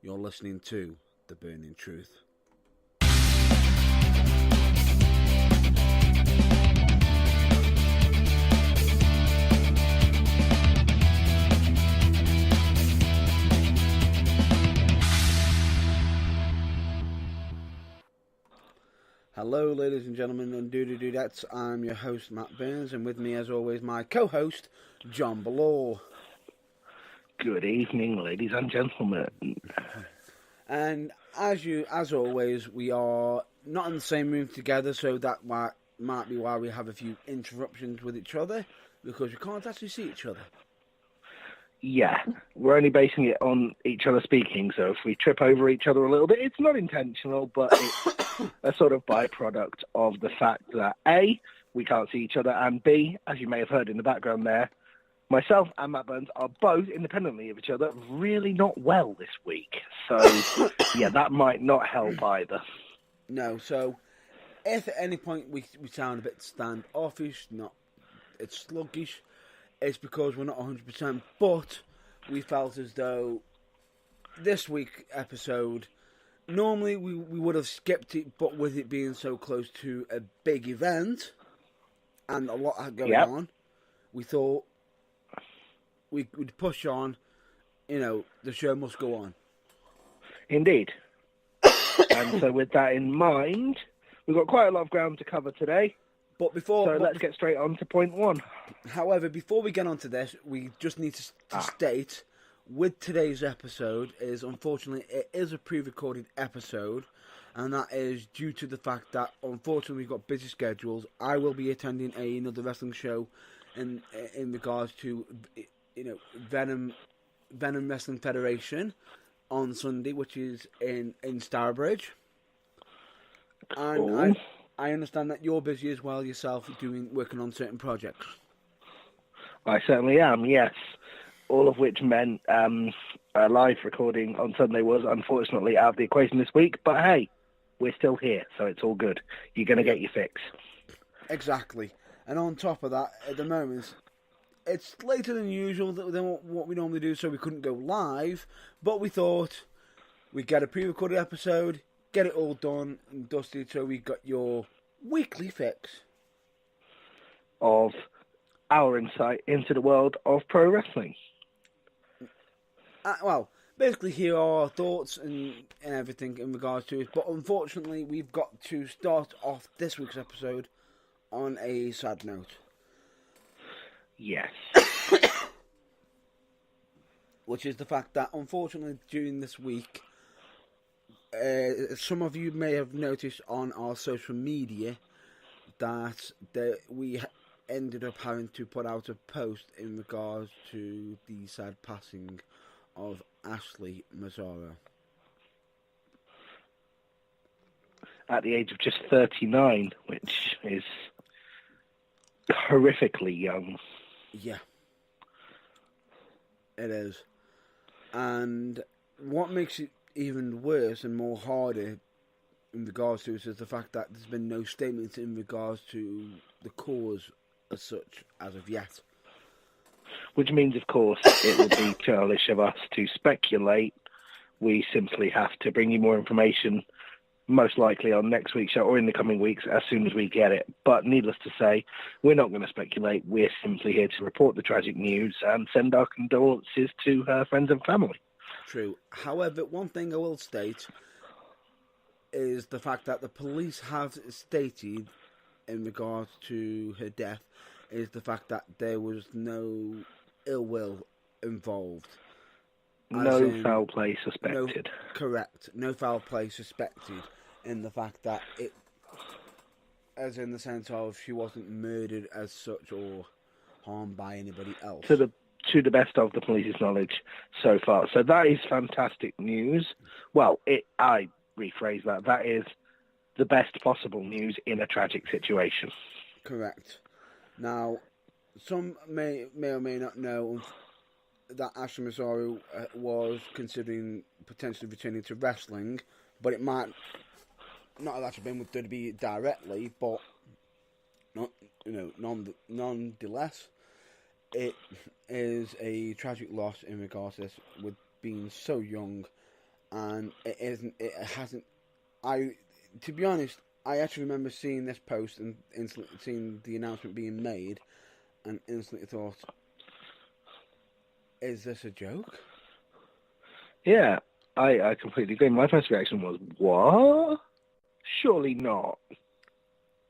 You're listening to The Burning Truth. Hello, ladies and gentlemen, and dudettes. I'm your host, Matt Burns, and with me, as always, my co-host, John Ballore. Good evening, ladies and gentlemen. And as always, we are not in the same room together, so that might be why we have a few interruptions with each other, because we can't actually see each other. Yeah, we're only basing it on each other speaking, so if we trip over each other a little bit, it's not intentional, but it's a sort of byproduct of the fact that A, we can't see each other, and B, as you may have heard in the background there, myself and Matt Burns are both, independently of each other, really not well this week. So, yeah, that might not help either. No, so if at any point we sound a bit standoffish, it's sluggish, it's because we're not 100%, but we felt as though this week's episode, normally we would have skipped it, but with it being so close to a big event and a lot going on, we thought we'd push on. The show must go on. Indeed. And so with that in mind, we've got quite a lot of ground to cover today. Let's get straight on to point one. However, before we get on to this, we just need to state, with today's episode, is unfortunately, it is a pre-recorded episode, and that is due to the fact that, unfortunately, we've got busy schedules. I will be attending another wrestling show in regards to, Venom Wrestling Federation on Sunday, which is in Stourbridge. And cool. I understand that you're busy as well yourself, working on certain projects. I certainly am, yes. All of which meant a live recording on Sunday was unfortunately out of the equation this week. But hey, we're still here, so it's all good. You're going to get your fix. Exactly. And on top of that, at the moment, it's later than usual than what we normally do, so we couldn't go live. But we thought we'd get a pre-recorded episode, get it all done and dusted, so we got your weekly fix of our insight into the world of pro wrestling. Basically, here are our thoughts and everything in regards to it. But unfortunately, we've got to start off this week's episode on a sad note. Yes. Which is the fact that, unfortunately, during this week, some of you may have noticed on our social media that we ended up having to put out a post in regards to the sad passing of Ashley Mazzara. At the age of just 39, which is horrifically young. Yeah. It is. And what makes it even worse and more harder in regards to it is the fact that there's been no statements in regards to the cause as such as of yet. Which means, of course, it would be childish of us to speculate. We simply have to bring you more information, most likely on next week's show or in the coming weeks as soon as we get it. But needless to say, we're not going to speculate. We're simply here to report the tragic news and send our condolences to her friends and family. True. However, one thing I will state is the fact that the police have stated in regards to her death is the fact that there was no ill will involved. No foul play suspected. Correct. No foul play suspected in the fact that it, as in the sense of she wasn't murdered as such or harmed by anybody else. To the best of the police's knowledge so far. So that is fantastic news. Well, I rephrase that. That is the best possible news in a tragic situation. Correct. Now, some may or may not know that Ashley Mazzara was considering potentially returning to wrestling, but it might not have actually been with WWE directly, but nonetheless, it is a tragic loss in regards to this, with being so young and it isn't. It hasn't. To be honest, I actually remember seeing this post and instantly seeing the announcement being made, and instantly thought, "Is this a joke?" Yeah, I completely agree. My first reaction was, what? Surely not.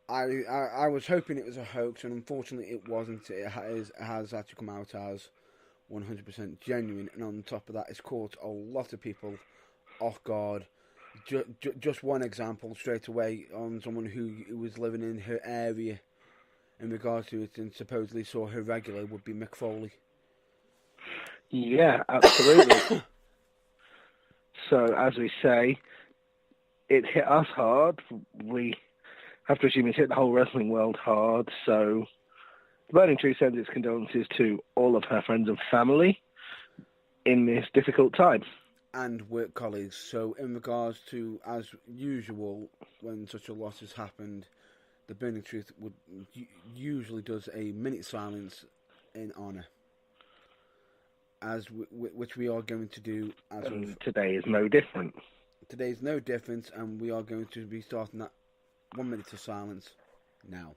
I was hoping it was a hoax, and unfortunately it wasn't. It has actually come out as 100% genuine, and on top of that, it's caught a lot of people off guard. Just one example straight away on someone who was living in her area in regards to it and supposedly saw her regularly would be Mick Foley. Yeah, absolutely. So, as we say, it hit us hard. We have to assume it's hit the whole wrestling world hard. So, the Burning Truth sends its condolences to all of her friends and family in this difficult time. And work colleagues. So, in regards to, as usual, when such a loss has happened, the Burning Truth usually does a minute silence in honour, which we are going to do. Today is no different. Today is no different, and we are going to be starting that 1 minute of silence now.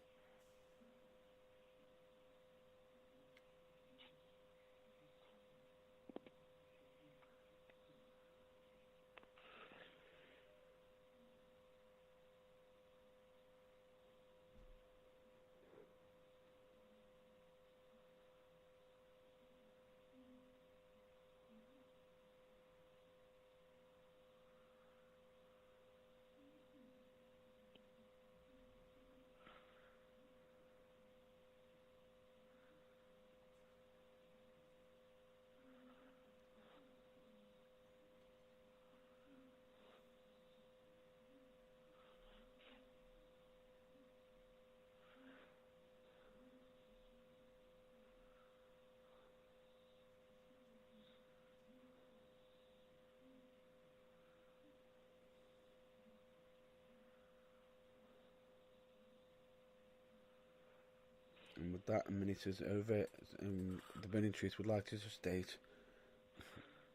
And with that, a minute is over. The Burning Truth would like to state,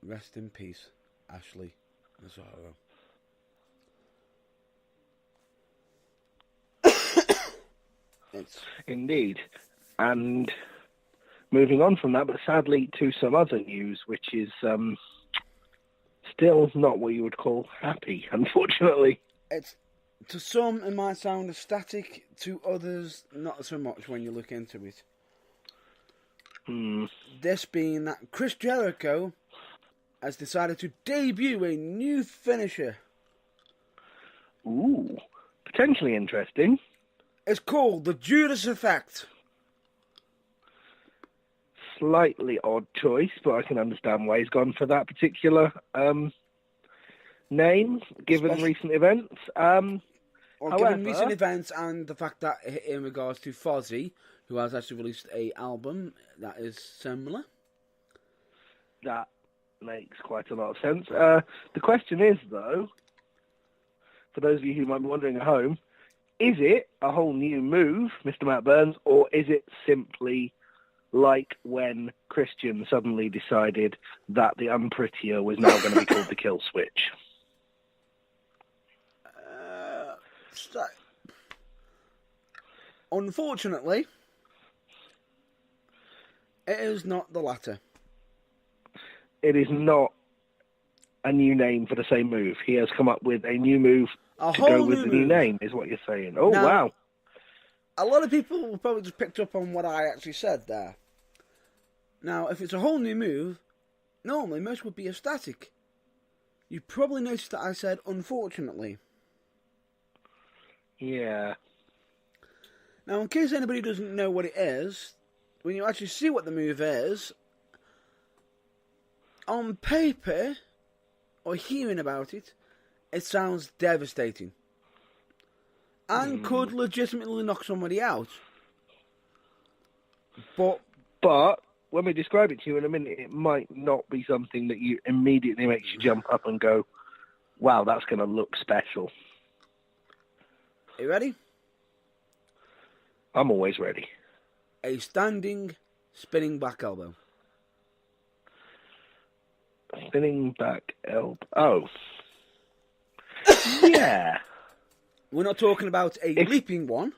rest in peace, Ashley Mazzaro. Indeed. And moving on from that, but sadly to some other news, which is still not what you would call happy, unfortunately. It's, to some, it might sound ecstatic. To others, not so much when you look into it. This being that Chris Jericho has decided to debut a new finisher. Ooh, potentially interesting. It's called the Judas Effect. Slightly odd choice, but I can understand why he's gone for that particular name, given recent events. Given recent events and the fact that in regards to Fozzy, who has actually released a album that is similar. That makes quite a lot of sense. The question is, though, for those of you who might be wondering at home, is it a whole new move, Mr. Matt Burns, or is it simply like when Christian suddenly decided that the Unprettier was now going to be called the Kill Switch? Unfortunately, it is not the latter. It is not a new name for the same move. He has come up with a new move to go with the new name, is what you're saying. Oh, now, wow. A lot of people will probably just picked up on what I actually said there. Now, if it's a whole new move, normally most would be ecstatic. You probably noticed that I said unfortunately. Yeah. Now, in case anybody doesn't know what it is, when you actually see what the move is, on paper, or hearing about it, it sounds devastating. And could legitimately knock somebody out. But when we describe it to you in a minute, it might not be something that you immediately makes you jump up and go, wow, that's going to look special. Are you ready? I'm always ready. A standing, spinning back elbow. Spinning back elbow. Oh. Yeah. We're not talking about a leaping one.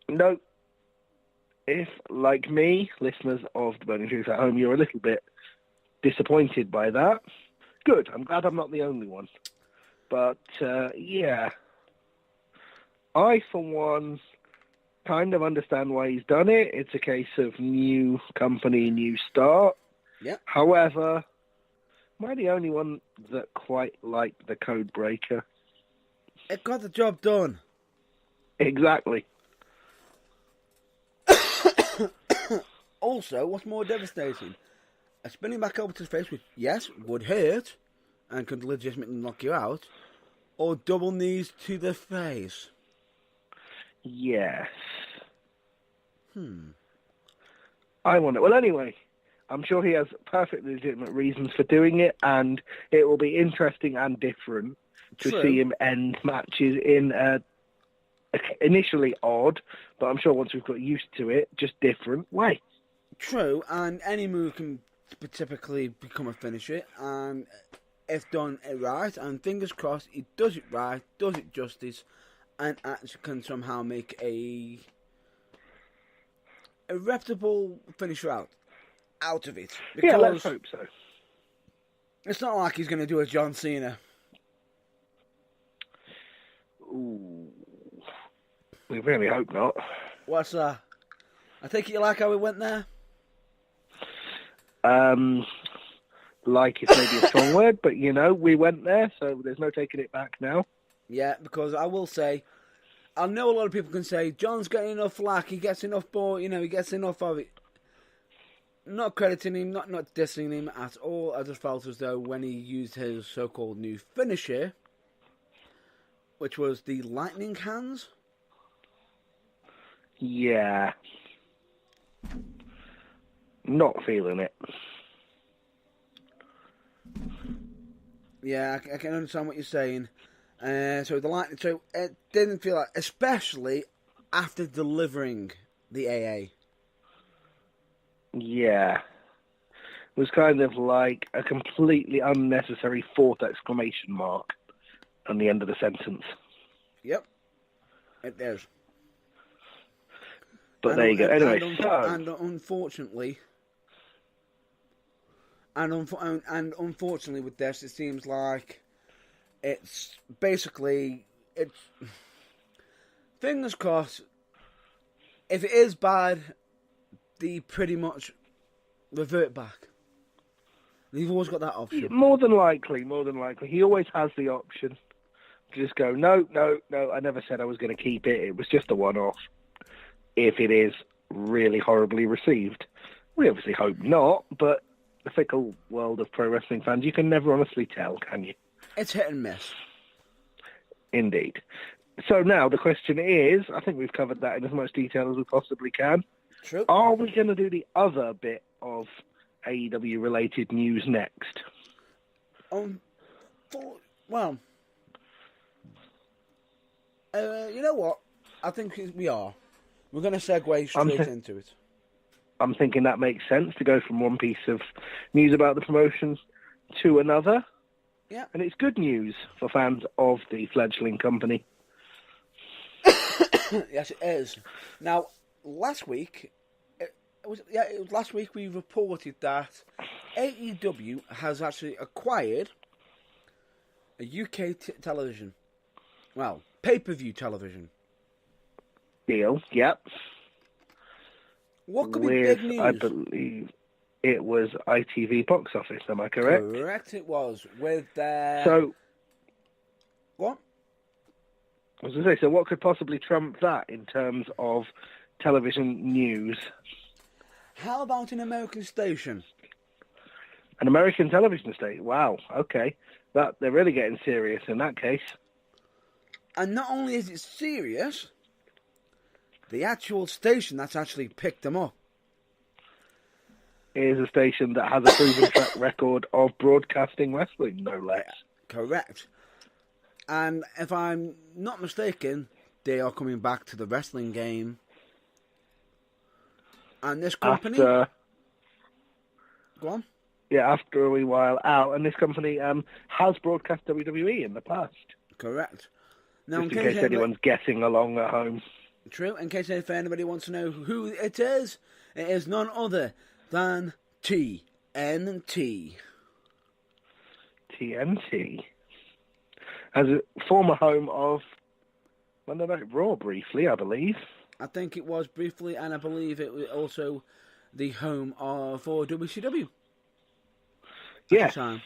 No. If, like me, listeners of The Burning Truth at home, you're a little bit disappointed by that, good. I'm glad I'm not the only one. But, yeah. I, for one, kind of understand why he's done it. It's a case of new company, new start. Yeah. However, am I the only one that quite liked the Code Breaker? It got the job done. Exactly. Also, what's more devastating? A spinning back elbow to the face, which, yes, would hurt and could legitimately knock you out, or double knees to the face. Yes. I wonder. Well, anyway, I'm sure he has perfectly legitimate reasons for doing it, and it will be interesting and different to True. see him end matches in a initially odd, but I'm sure once we've got used to it, just different way. True, and any move can typically become a finisher, and if done it right, and fingers crossed, he does it right, does it justice, and actually can somehow make a reputable finisher out of it. Because Yeah, let's hope so. it's not like he's going to do a John Cena. Ooh. We really hope not. What's that? I take it you like how we went there? Like is maybe a strong word, but we went there, so there's no taking it back now. Yeah, because I will say, I know a lot of people can say, John's getting enough flack, he gets enough ball, he gets enough of it. Not crediting him, not dissing him at all. I just felt as though when he used his so-called new finisher, which was the lightning hands. Yeah. Not feeling it. Yeah, I can understand what you're saying. So it didn't feel like, especially after delivering the AA. Yeah. It was kind of like a completely unnecessary fourth exclamation mark on the end of the sentence. Yep, it is. But there you go. Anyway, and unfortunately with this, it seems like it's basically, fingers crossed, if it is bad, they pretty much revert back. They've always got that option. More than likely. He always has the option to just go, no, I never said I was going to keep it. It was just a one-off. If it is really horribly received. We obviously hope not, but the fickle world of pro wrestling fans, you can never honestly tell, can you? It's hit and miss. Indeed. So now the question is, I think we've covered that in as much detail as we possibly can. True. Are we going to do the other bit of AEW-related news next? Well, you know what? I think we are. We're going to segue straight into it. I'm thinking that makes sense to go from one piece of news about the promotion to another. Yeah. And it's good news for fans of the fledgling company. Yes, it is. Now, last week, it was last week we reported that AEW has actually acquired a UK television. Well, pay-per-view television. Deal, yep. What could be big news? I believe it was ITV box office, am I correct? Correct, it was. With their... So... What? I was going to say, so what could possibly trump that in terms of television news? How about an American station? An American television station? Wow, okay. They're really getting serious in that case. And not only is it serious, the actual station that's actually picked them up is a station that has a proven track record of broadcasting wrestling, no less. Correct. And if I'm not mistaken, they are coming back to the wrestling game. And this company... After... Go on. after a wee while out, and this company has broadcast WWE in the past. Correct. Now, Just in case anyone's guessing along at home. True. In case if anybody wants to know who it is none other than TNT. TNT. As a former home of Monday Night Raw briefly, I believe. I think it was briefly, and I believe it was also the home for WCW. Yeah. Time.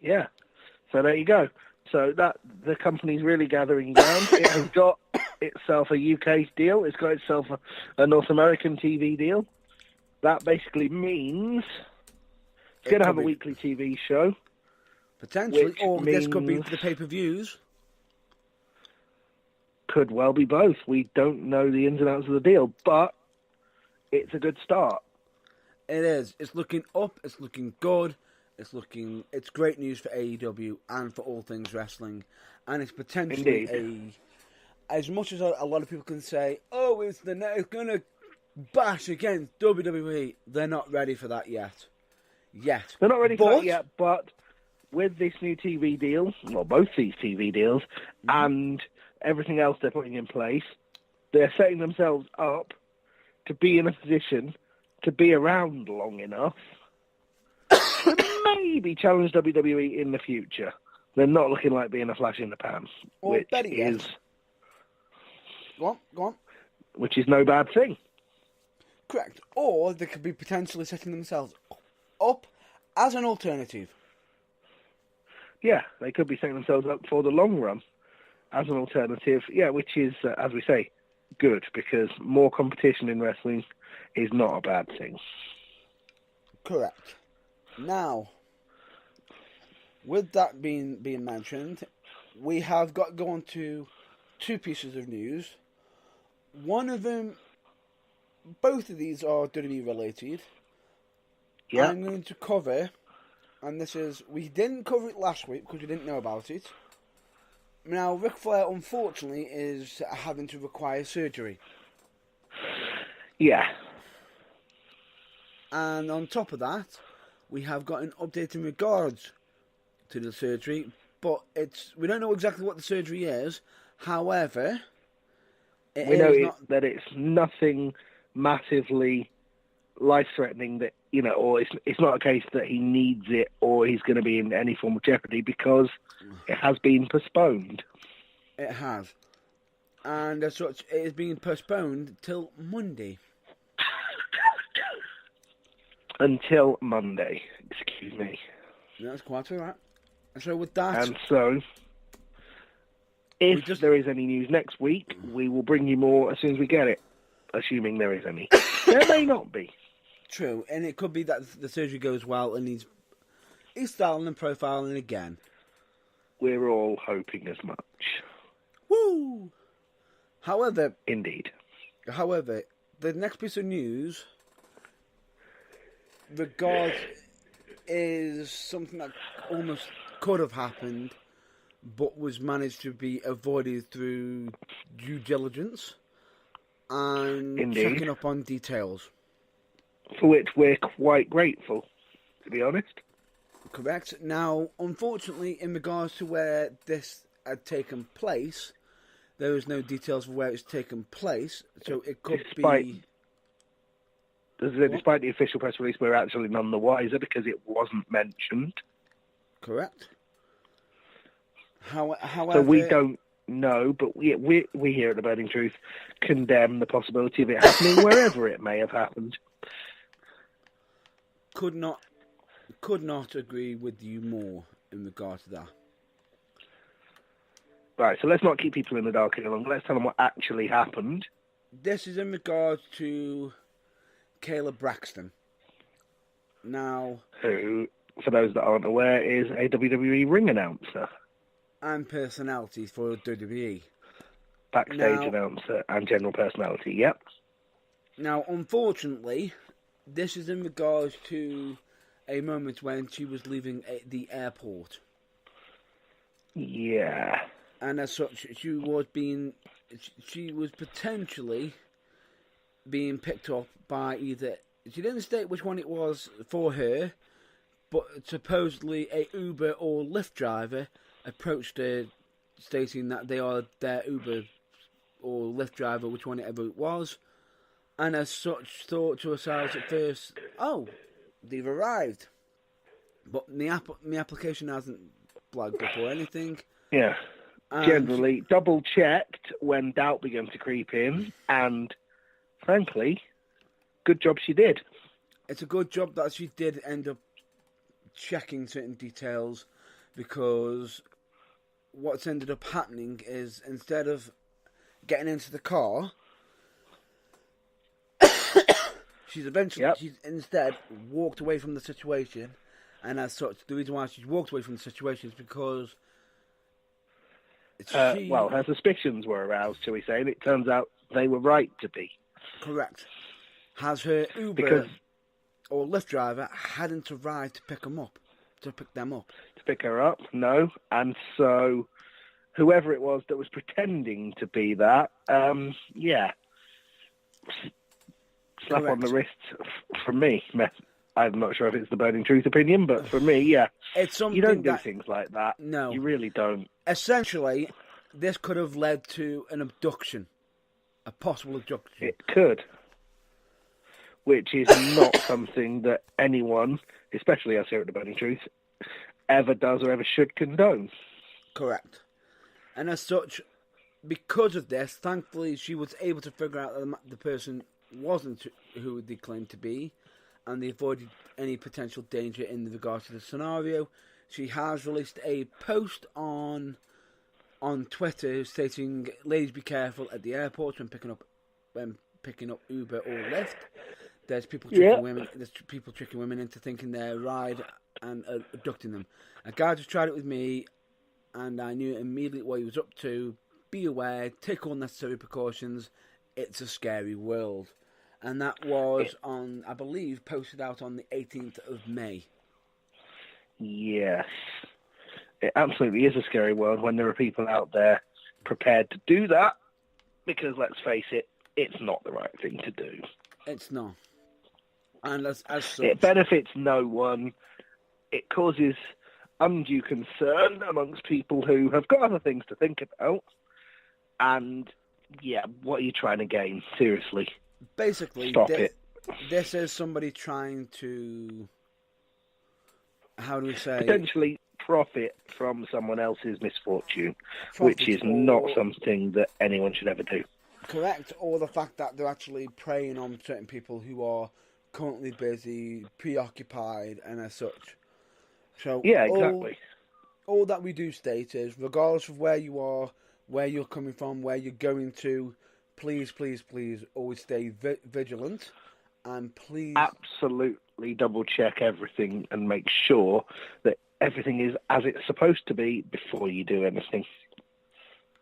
Yeah. So there you go. So that the company's really gathering ground. It has got itself a UK deal. It's got itself a North American TV deal. That basically means it's going to have a weekly TV show. Potentially, or this could be for the pay-per-views. Could well be both. We don't know the ins and outs of the deal, but it's a good start. It is. It's looking up. It's looking good. It's great news for AEW and for all things wrestling, and it's potentially as much as a lot of people can say, oh, it's going to bash against WWE. They're not ready for that yet. They're not ready for that yet, but with this new TV deal, well, both these TV deals, and everything else they're putting in place, they're setting themselves up to be in a position to be around long enough to maybe challenge WWE in the future. They're not looking like being a flash in the pan, which is... Go on. Which is no bad thing. Correct. Or they could be potentially setting themselves up as an alternative. Yeah, they could be setting themselves up for the long run as an alternative. Yeah, which is, as we say, good, because more competition in wrestling is not a bad thing. Correct. Now, with that being mentioned, we have got to go on to two pieces of news. One of them, both of these are WWE related. Yeah. I'm going to cover, and this is, we didn't cover it last week because we didn't know about it. Now, Ric Flair, unfortunately, is having to require surgery. Yeah. And on top of that, we have got an update in regards to the surgery, but we don't know exactly what the surgery is. However, we know that it's nothing massively life-threatening, that, you know, or it's not a case that he needs it or he's going to be in any form of jeopardy, because it has been postponed. It has. And as such, it is being postponed till Monday. Until Monday, excuse me. That's quite all right. So with that... And so, if there is any news next week, we will bring you more as soon as we get it, assuming there is any. There may not be. True, and it could be that the surgery goes well and he's styling and profiling again. We're all hoping as much. Woo! However... Indeed. However, the next piece of news... regards is something that almost could have happened, but was managed to be avoided through due diligence and checking up on details. For which we're quite grateful, to be honest. Correct. Now, unfortunately, in regards to where this had taken place, there is no details of where it's taken place, so it could be... Despite the official press release, we're actually none the wiser because it wasn't mentioned. Correct. However, so we don't know, but we here at The Burning Truth condemn the possibility of it happening wherever it may have happened. Could not agree with you more in regard to that. Right, so let's not keep people in the dark any longer. Let's tell them what actually happened. This is in regards to Kayla Braxton. Now, who, for those that aren't aware, is a WWE ring announcer. And personality for WWE. Backstage announcer and general personality, yep. Now, unfortunately, this is in regards to a moment when she was leaving the airport. Yeah. And as such, she was potentially being picked up by either she didn't state which one it was for her, but supposedly a Uber or Lyft driver approached her, stating that they are their Uber or Lyft driver, which one ever it was, and as such thought to ourselves at first, oh, they've arrived. But my application hasn't flagged up or anything. Yeah. Generally, double-checked when doubt began to creep in, and, frankly, good job she did. It's a good job that she did end up checking certain details, because what's ended up happening is instead of getting into the car, she's instead walked away from the situation, and as such, the reason why she's walked away from the situation is because her suspicions were aroused, shall we say, and it turns out they were right to be. Correct. Has her Uber or Lyft driver hadn't arrived to pick them up? To pick her up? No. And so whoever it was that was pretending to be that, slap on the wrist from me. I'm not sure if it's the burning truth opinion, but for me, yeah. It's something you don't do things like that. No. You really don't. Essentially, this could have led to an abduction. A possible abduction. It could. Which is not something that anyone, especially us here at The Burning Truth, ever does or ever should condone. Correct. And as such, because of this, thankfully she was able to figure out that the person wasn't who they claimed to be, and they avoided any potential danger in regards to the scenario. She has released a post on Twitter stating, "Ladies, be careful at the airports when picking up Uber or Lyft. There's people tricking women. There's people tricking women into thinking they're a ride and abducting them. A guy just tried it with me, and I knew immediately what he was up to. Be aware. Take all necessary precautions. It's a scary world." And that was I believe, posted out on the 18th of May. Yes. It absolutely is a scary world when there are people out there prepared to do that, because let's face it, it's not the right thing to do. It's not. And as such, it benefits no one. It causes undue concern amongst people who have got other things to think about. And, yeah, what are you trying to gain? Seriously. Basically, Stop it. This is somebody trying to, how do we say? Potentially profit from someone else's misfortune, which is not something that anyone should ever do. Correct, or the fact that they're actually preying on certain people who are currently busy, preoccupied, and as such. So yeah, exactly. All that we do state is, regardless of where you are, where you're coming from, where you're going to, please, please, please, always stay vigilant, and please absolutely double check everything and make sure that everything is as it's supposed to be before you do anything.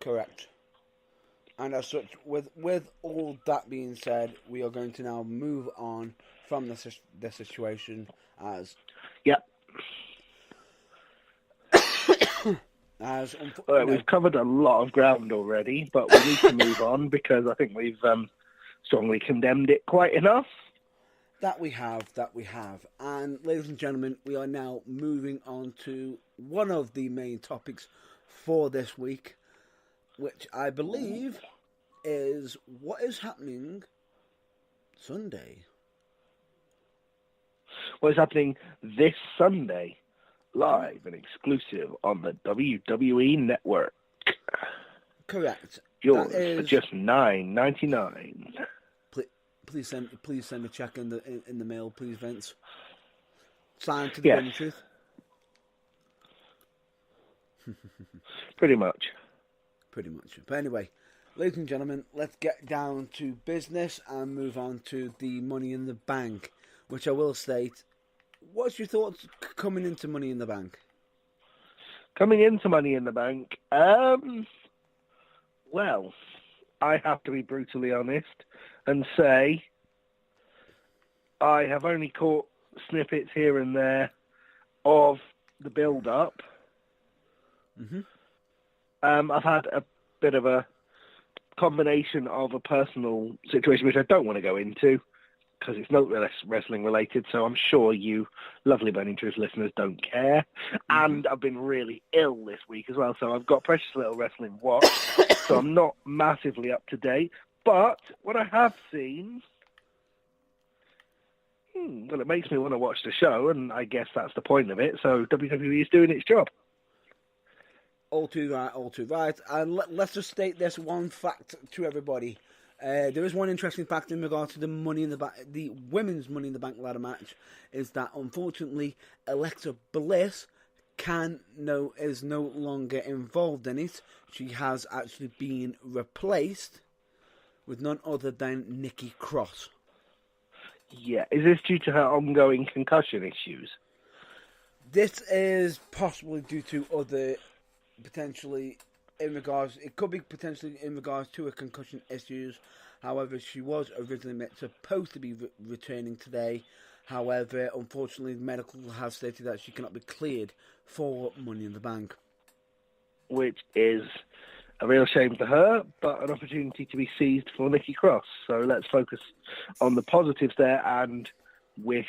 Correct. And as such, with all that being said, we are going to now move on from this situation as... Yep. We've covered a lot of ground already, but we need to move on because I think we've strongly condemned it quite enough. That we have. And ladies and gentlemen, we are now moving on to one of the main topics for this week, which I believe is what is happening Sunday. What is happening this Sunday, live and exclusive on the WWE Network. Correct. Yours for just $9.99. Please send a check in the mail, please, Vince. Signed to the Burning Truth. Pretty much. But anyway, ladies and gentlemen, let's get down to business and move on to the Money in the Bank, which I will state. What's your thoughts coming into Money in the Bank? Coming into Money in the Bank, well, I have to be brutally honest and say I have only caught snippets here and there of the build-up. Mm-hmm. I've had a bit of a combination of a personal situation, which I don't want to go into, because it's not wrestling related, so I'm sure you lovely Burning Truth listeners don't care. And I've been really ill this week as well, so I've got precious little wrestling watch, so I'm not massively up to date. But what I have seen, well, it makes me want to watch the show, and I guess that's the point of it. So WWE is doing its job. All too right, all too right. And let's just state this one fact to everybody. There is one interesting fact in regard to the the women's Money in the Bank ladder match, is that unfortunately Alexa Bliss is no longer involved in it. She has actually been replaced with none other than Nikki Cross. Yeah, is this due to her ongoing concussion issues? This is possibly due to other, potentially, it could be potentially in regards to her concussion issues. However, she was originally supposed to be returning today. However, unfortunately, medical has stated that she cannot be cleared for Money in the Bank. Which is a real shame for her, but an opportunity to be seized for Nikki Cross. So let's focus on the positives there and wish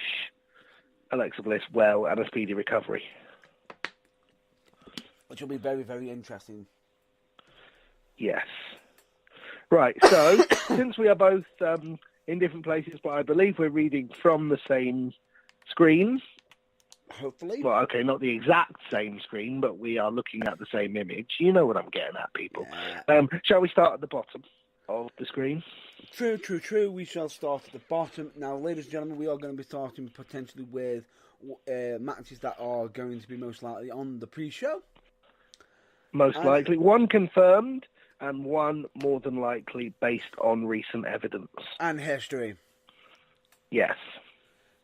Alexa Bliss well and a speedy recovery. Which will be very, very interesting. Yes. Right, so since we are both in different places, but I believe we're reading from the same screen. Hopefully. Well, okay, not the exact same screen, but we are looking at the same image. You know what I'm getting at, people. Yeah. Shall we start at the bottom of the screen? True. We shall start at the bottom. Now, ladies and gentlemen, we are going to be starting potentially with matches that are going to be most likely on the pre-show. Most likely. One confirmed and one more than likely based on recent evidence. And history. Yes.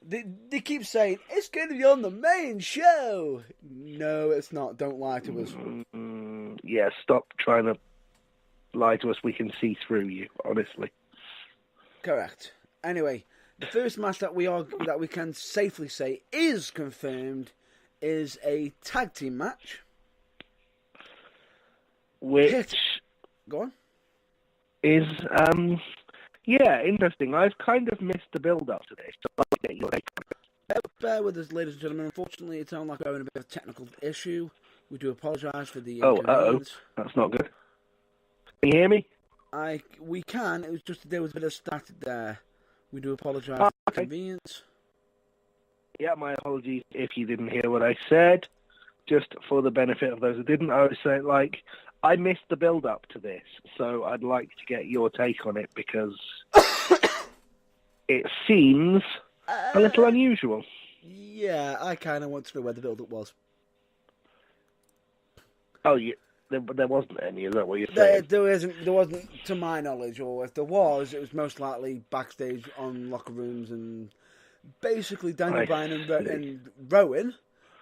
They keep saying, it's going to be on the main show. No, it's not. Don't lie to us. Yeah, stop trying to lie to us. We can see through you, honestly. Correct. Anyway, the first match that we can safely say is confirmed is a tag team match. Which Go on. Is yeah, interesting. I've kind of missed the build-up to this. So I'll get your take. Bear with us, ladies and gentlemen. Unfortunately, it sounds like we're having a bit of a technical issue. We do apologise for the inconvenience. That's not good. Can you hear me? We can. It was just there was a bit of static there. We do apologise for the inconvenience. Yeah, my apologies if you didn't hear what I said. Just for the benefit of those who didn't, I was saying, I missed the build-up to this, so I'd like to get your take on it because it seems a little unusual. Yeah, I kind of want to know where the build-up was. Oh, there wasn't any, is that what you're saying? There wasn't, to my knowledge, or if there was, it was most likely backstage on locker rooms, and basically Daniel Bryan and Rowan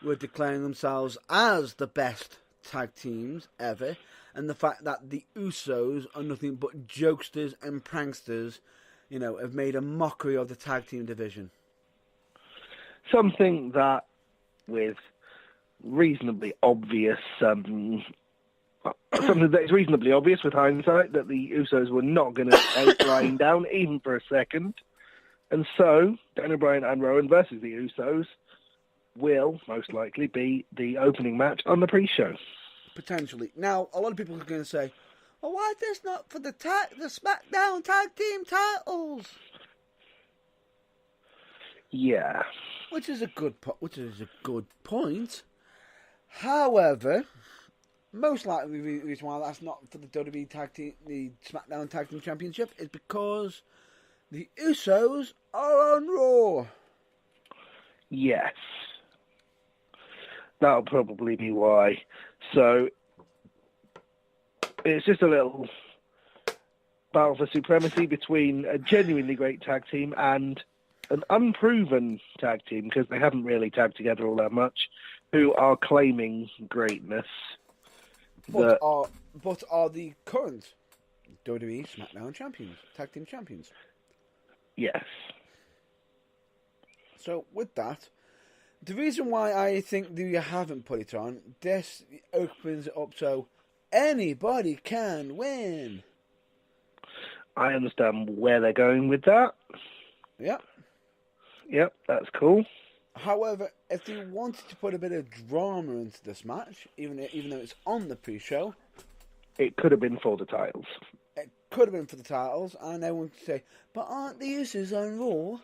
were declaring themselves as the best tag teams ever, and the fact that the Usos are nothing but jokesters and pranksters, have made a mockery of the tag team division. Something that, with reasonably obvious, something that is reasonably obvious with hindsight, that the Usos were not going to take lying down even for a second, and so Daniel Bryan and Rowan versus the Usos will most likely be the opening match on the pre-show. Potentially. Now, a lot of people are going to say, well, why is this not for the SmackDown tag team titles? Yeah. Which is a good point. However, most likely the reason why that's not for the WWE the SmackDown Tag Team Championship is because the Usos are on Raw. Yes. That'll probably be why. So, it's just a little battle for supremacy between a genuinely great tag team and an unproven tag team, because they haven't really tagged together all that much, who are claiming greatness. But are the current WWE SmackDown champions, tag team champions. Yes. So, with that, the reason why I think that you haven't put it on, this opens it up so anybody can win. I understand where they're going with that. Yeah. Yep, that's cool. However, if they wanted to put a bit of drama into this match, even though it's on the pre-show, It could have been for the titles. it could have been for the titles, and everyone could say, but aren't the Usos on Raw?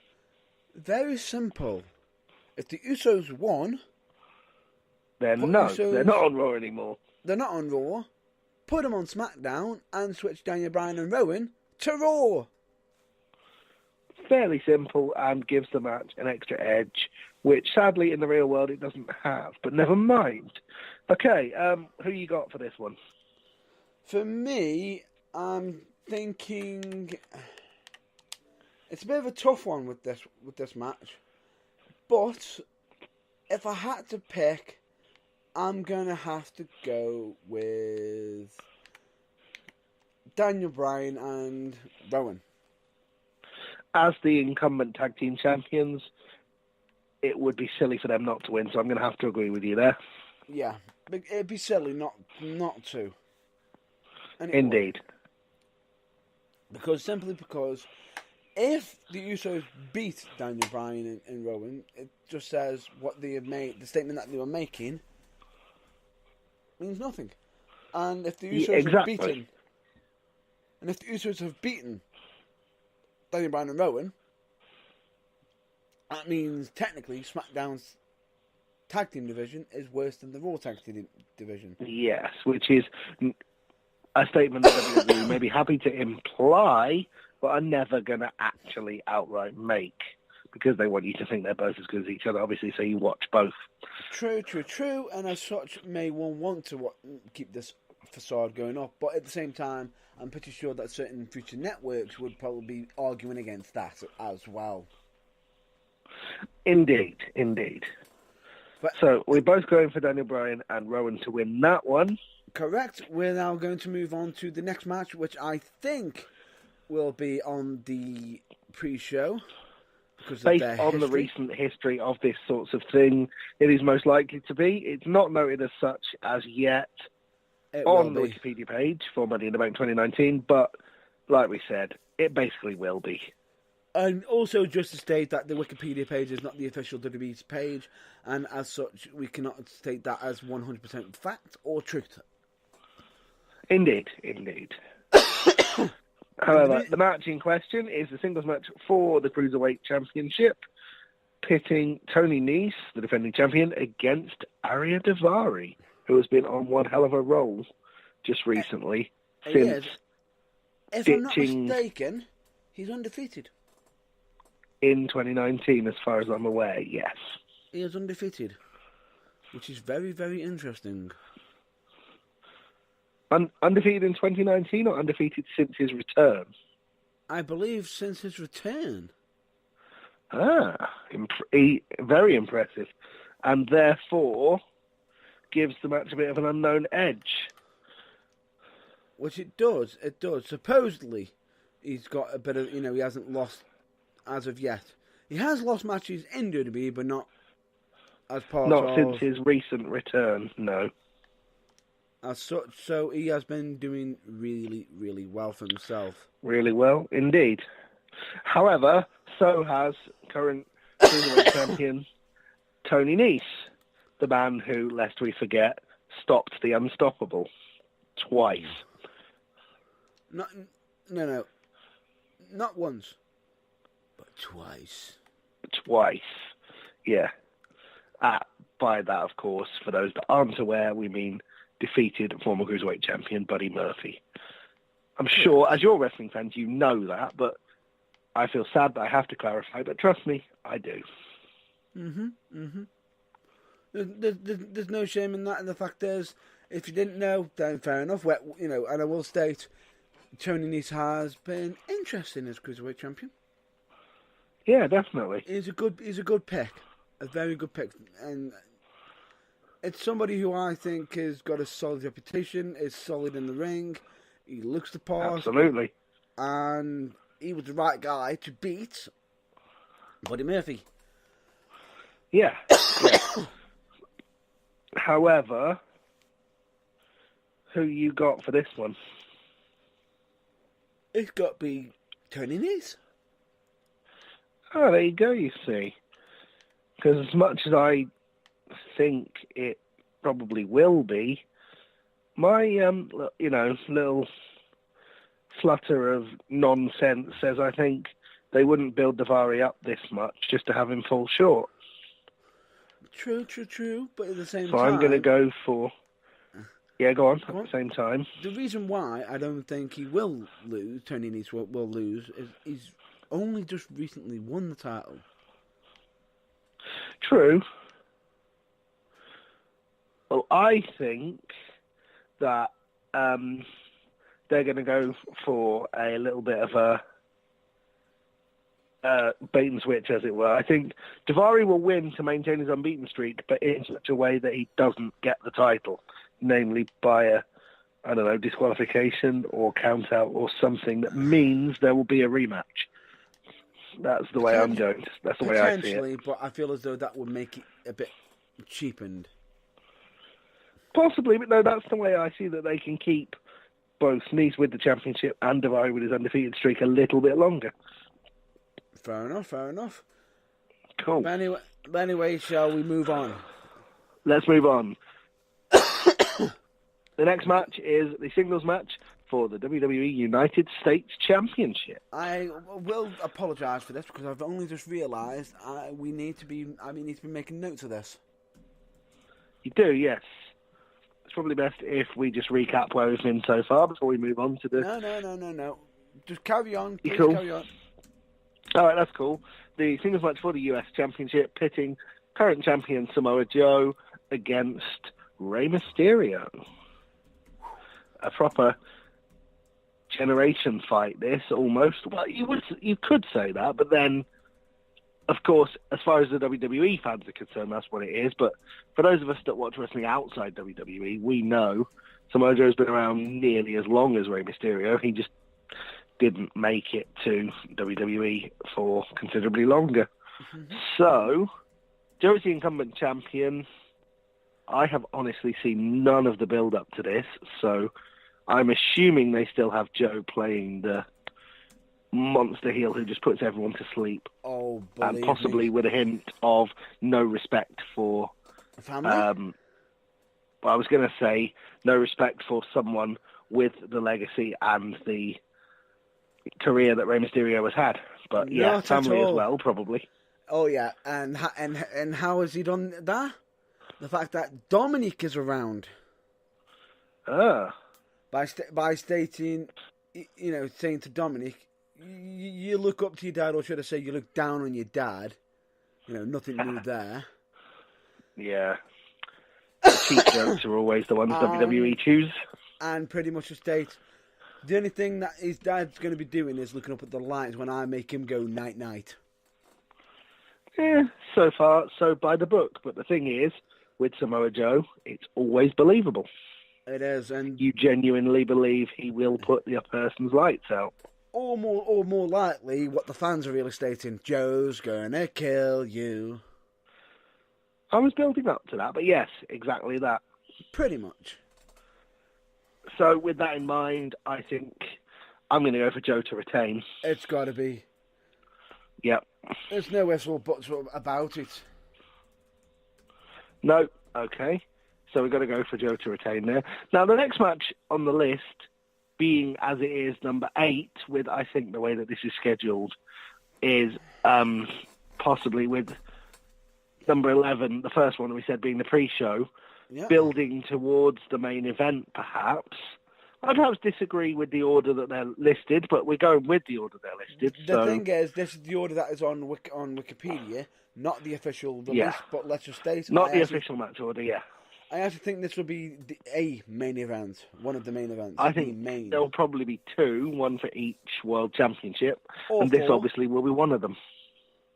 Very simple. If the Usos won, They're not on Raw anymore. They're not on Raw. Put them on SmackDown and switch Daniel Bryan and Rowan to Raw. Fairly simple and gives the match an extra edge, which sadly in the real world it doesn't have. But never mind. Okay, who you got for this one? For me, I'm thinking it's a bit of a tough one with this match. But if I had to pick, I'm gonna have to go with Daniel Bryan and Rowan. As the incumbent tag team champions, it would be silly for them not to win, so I'm going to have to agree with you there. Yeah, it'd be silly not to. Indeed. Simply because if the Usos beat Daniel Bryan and Rowan, it just says what they have made, the statement that they were making means nothing. And if the Usos have beaten Daniel Bryan and Rowan, that means technically SmackDown's tag team division is worse than the Raw tag team division. Yes, which is a statement that WWE may be happy to imply, but are never going to actually outright make, because they want you to think they're both as good as each other, obviously, so you watch both. True, and as such, may one want to keep this facade going up, but at the same time, I'm pretty sure that certain future networks would probably be arguing against that as well. Indeed. But, so we're both going for Daniel Bryan and Rowan to win that one. Correct. We're now going to move on to the next match, which I think will be on the pre-show. Based on the recent history of this sorts of thing, it is most likely to be. It's not noted as such as yet on the Wikipedia page for Money in the Bank 2019, but like we said, it basically will be. And also just to state that the Wikipedia page is not the official WWE's page, and as such, we cannot state that as 100% fact or truth. Indeed. However, the match in question is the singles match for the Cruiserweight Championship, pitting Tony Nese, the defending champion, against Arya Daivari, who has been on one hell of a roll just recently. Since if I'm not mistaken, he's undefeated. In 2019, as far as I'm aware, yes. He is undefeated, which is very, very interesting. Undefeated in 2019 or undefeated since his return? I believe since his return. Very impressive. And therefore gives the match a bit of an unknown edge. Which it does. Supposedly, he's got a bit of, he hasn't lost as of yet. He has lost matches in WWE, but not as part of... Not since his recent return, no. As such, so he has been doing really, really well for himself. Really well, indeed. However, so has current Cruiserweight champion Tony Nese, the man who, lest we forget, stopped the unstoppable twice. No, not once, but twice. Twice, yeah. By that, of course, for those that aren't aware, we mean defeated former Cruiserweight champion Buddy Murphy. I'm sure, as you're wrestling fans, you know that, but I feel sad that I have to clarify, but trust me, I do. There's no shame in that, and the fact is, if you didn't know, then fair enough. And I will state, Tony Nese has been interesting as Cruiserweight champion. Yeah, definitely. He's a good pick, a very good pick, and it's somebody who I think has got a solid reputation, is solid in the ring, he looks the part. Absolutely. And he was the right guy to beat Buddy Murphy. Yeah. However, who you got for this one? It's got to be Tony Nese. Oh, there you go, you see. Because as much as I think it probably will be, my, little flutter of nonsense says I think they wouldn't build Davari up this much just to have him fall short. True. But at the same So time... I'm going to go for... Yeah, go on. At the same time. The reason why I don't think he will lose, Tony Nese will lose, is he's only just recently won the title. True. Well, I think that they're going to go for a little bit of a bait and switch, as it were. I think Davari will win to maintain his unbeaten streak, but in such a way that he doesn't get the title, namely by a, disqualification or count out or something that means there will be a rematch. That's the way I'm going. That's the way I see it. Potentially, but I feel as though that would make it a bit cheapened. Possibly, but no, that's the way I see that they can keep both Nese with the championship and Davari with his undefeated streak a little bit longer. Fair enough. Cool. But anyway, shall we move on? Let's move on. The next match is the singles match for the WWE United States Championship. I will apologise for this because I've only just realised I need to be making notes of this. You do, yes. It's probably best if we just recap where we've been so far before we move on to the... No. Just carry on. Please cool? Carry on. All right, that's cool. The singles match for the US Championship, pitting current champion Samoa Joe against Rey Mysterio. A proper generation fight, this, almost. Well, you could say that, but then, of course, as far as the WWE fans are concerned, that's what it is. But for those of us that watch wrestling outside WWE, we know Samoa Joe's been around nearly as long as Rey Mysterio. He just didn't make it to WWE for considerably longer. Mm-hmm. So, Joe is the incumbent champion. I have honestly seen none of the build-up to this, so I'm assuming they still have Joe playing the monster heel who just puts everyone to sleep. Oh, and possibly with a hint of no respect for... family? I was going to say no respect for someone with the legacy and the career that Rey Mysterio has had. But yeah, Not family as well, probably. Oh yeah, and how has he done that? The fact that Dominic is around. By stating, saying to Dominic, you look up to your dad, or should I say, you look down on your dad. Nothing new there. Yeah. Cheap jokes are always the ones WWE choose. And pretty much state, the only thing that his dad's going to be doing is looking up at the lights when I make him go night-night. Yeah, so far, so by the book. But the thing is, with Samoa Joe, it's always believable. It is, and you genuinely believe he will put the person's lights out. Or more likely, what the fans are really stating, Joe's gonna kill you. I was building up to that, but yes, exactly that. Pretty much. So with that in mind, I think I'm going to go for Joe to retain. It's got to be. Yep. There's no ifs or buts about it. No. Okay. So we've got to go for Joe to retain there. Now, the next match on the list, being as it is number 8, with I think the way that this is scheduled, is possibly with number 11, the first one we said being the pre-show, building towards the main event, perhaps. I perhaps disagree with the order that they're listed, but we're going with the order they're listed. The thing is, this is the order that is on Wikipedia, not the official release, but let's just state... Not the official match order, yeah. I actually think this will be a main event, one of the main events. I think there'll probably be 2, one for each World Championship, and this obviously will be one of them.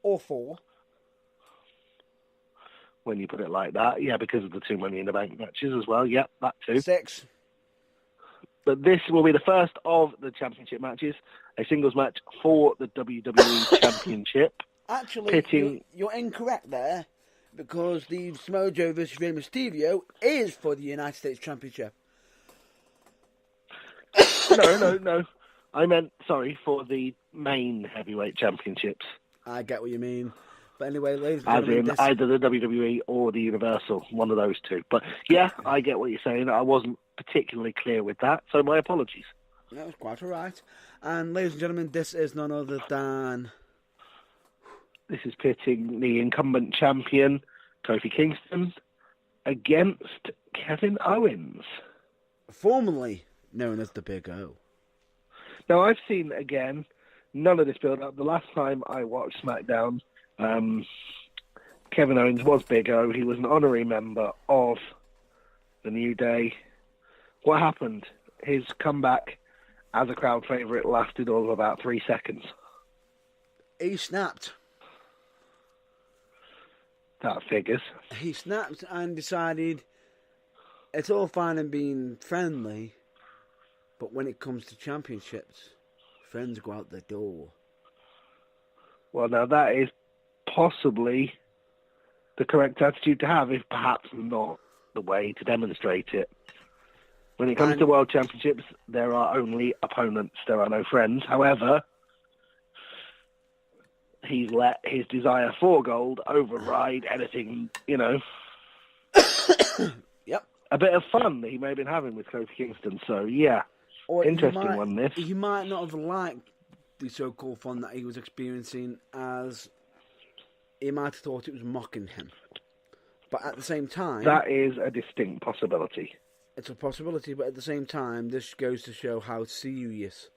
Or 4. When you put it like that, yeah, because of the 2 Money in the Bank matches as well. Yep, that too. 6. But this will be the first of the championship matches, a singles match for the WWE Championship. Actually, you're incorrect there, because the Samoa Joe vs. Rey Mysterio is for the United States Championship. No. I meant, for the main heavyweight championships. I get what you mean. But anyway, ladies and As gentlemen, in either the WWE or the Universal, one of those two. But yeah, I get what you're saying. I wasn't particularly clear with that, so my apologies. that was quite all right. And ladies and gentlemen, this is none other than... This is pitting the incumbent champion, Kofi Kingston, against Kevin Owens. formerly known as the Big O. Now, I've seen, again, none of this build-up. The last time I watched SmackDown, Kevin Owens was Big O. He was an honorary member of the New Day. What happened? His comeback as a crowd favourite lasted all of about 3 seconds. He snapped. That figures. He snapped and decided it's all fine and being friendly, but when it comes to championships, friends go out the door. Well, now that is possibly the correct attitude to have, if perhaps not the way to demonstrate it. When it comes to World Championships, there are only opponents, there are no friends. However, he's let his desire for gold override anything, you know. Yep. A bit of fun that he may have been having with Kofi Kingston. So, yeah, Or interesting one, this. He might not have liked the so-called fun that he was experiencing, as he might have thought it was mocking him. But at the same time... That is a distinct possibility. It's a possibility, but at the same time, this goes to show how serious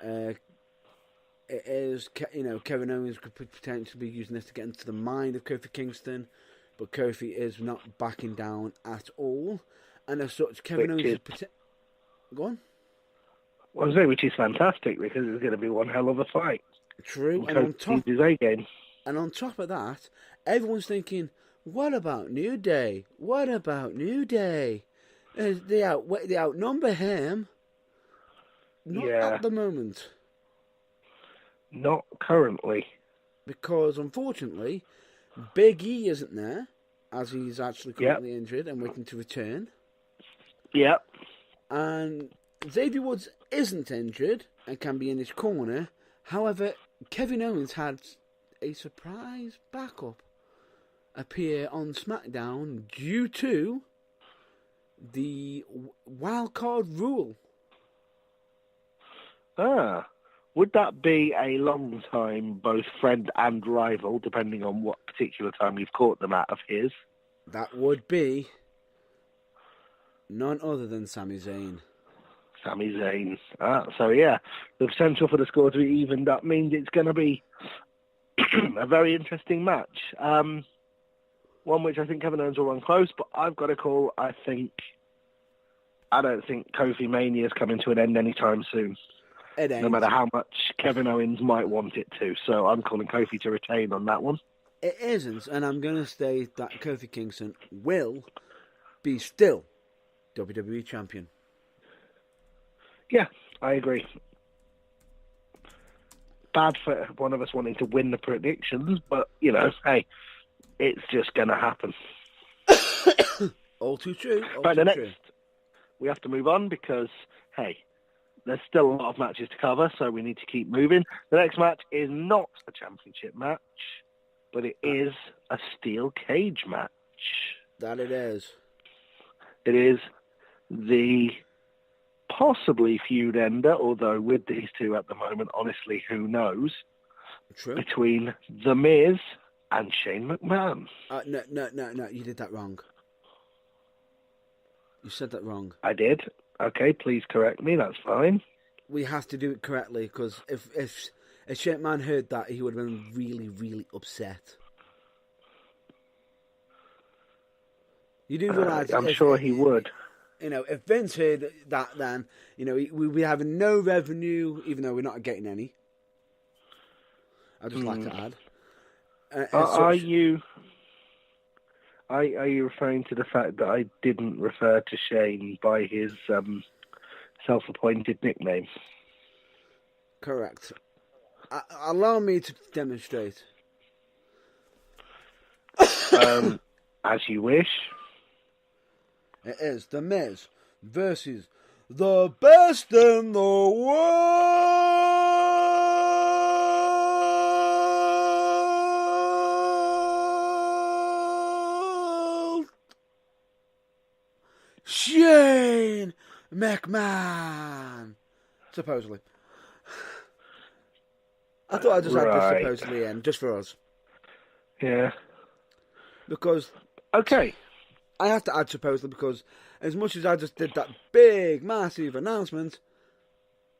it is. You know, Kevin Owens could potentially be using this to get into the mind of Kofi Kingston, but Kofi is not backing down at all. And as such, Kevin Owens is... Go on. Well, I was saying, which is fantastic, because it's going to be one hell of a fight. True, and on top... his A-game. And on top of that, everyone's thinking, what about New Day? What about New Day? They outnumber him. Not at the moment. Not currently. Because, unfortunately, Big E isn't there, as he's actually currently injured and waiting to return. Yep. And Xavier Woods isn't injured and can be in his corner. However, Kevin Owens had a surprise backup appear on SmackDown due to the wildcard rule. Would that be a long time, both friend and rival, depending on what particular time you've caught them out of his? That would be none other than Sami Zayn. Sami Zayn. So yeah, the potential for the score to be evened up means it's going to be a very interesting match. One which I think Kevin Owens will run close, but I've got to call, I don't think Kofi Mania is coming to an end anytime soon. It ain't. No matter how much Kevin Owens might want it to. So I'm calling Kofi to retain on that one. It isn't, and I'm going to state that Kofi Kingston will be still WWE Champion. Yeah, I agree. Bad for one of us wanting to win the predictions, but, you know, hey, it's just going to happen. All too true. Right, the next, we have to move on because, hey, there's still a lot of matches to cover, so we need to keep moving. The next match is not a championship match, but it is a steel cage match. That it is. It is the possibly feud ender, although with these two at the moment, honestly, who knows? True. Between The Miz and Shane McMahon. No, you did that wrong. You said that wrong. I did. Okay, please correct me, that's fine. We have to do it correctly, because if Shane McMahon heard that, he would have been really, really upset. You do realise... I'm sure he would. You know, if Vince heard that, then, you know, we'd be having no revenue, even though we're not getting any. I'd just like to add. Are you referring to the fact that I didn't refer to Shane by his self-appointed nickname? Correct. Allow me to demonstrate. As you wish. It is The Miz versus the best in the Shane McMahon. Supposedly. I thought I'd just add this supposedly in, just for us. Yeah. Because Okay. I have to add supposedly because as much as I just did that big, massive announcement,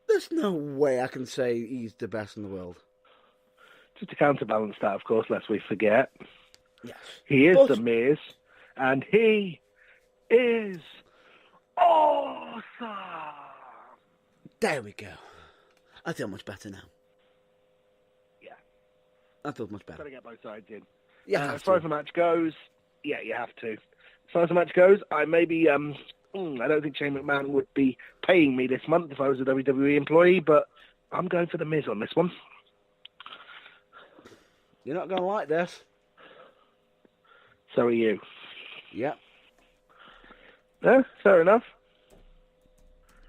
there's no way I can say he's the best in the world. Just to counterbalance that, of course, lest we forget, Yes. he is The Miz, and he is awesome. There we go. I feel much better now. Yeah. I feel much better. Got to get both sides in. Yeah. As far as the match goes, yeah, you have to. As far as the match goes, I maybe I don't think Shane McMahon would be paying me this month if I was a WWE employee, but I'm going for The Miz on this one. You're not going to like this. So are you. Yeah. No, fair enough.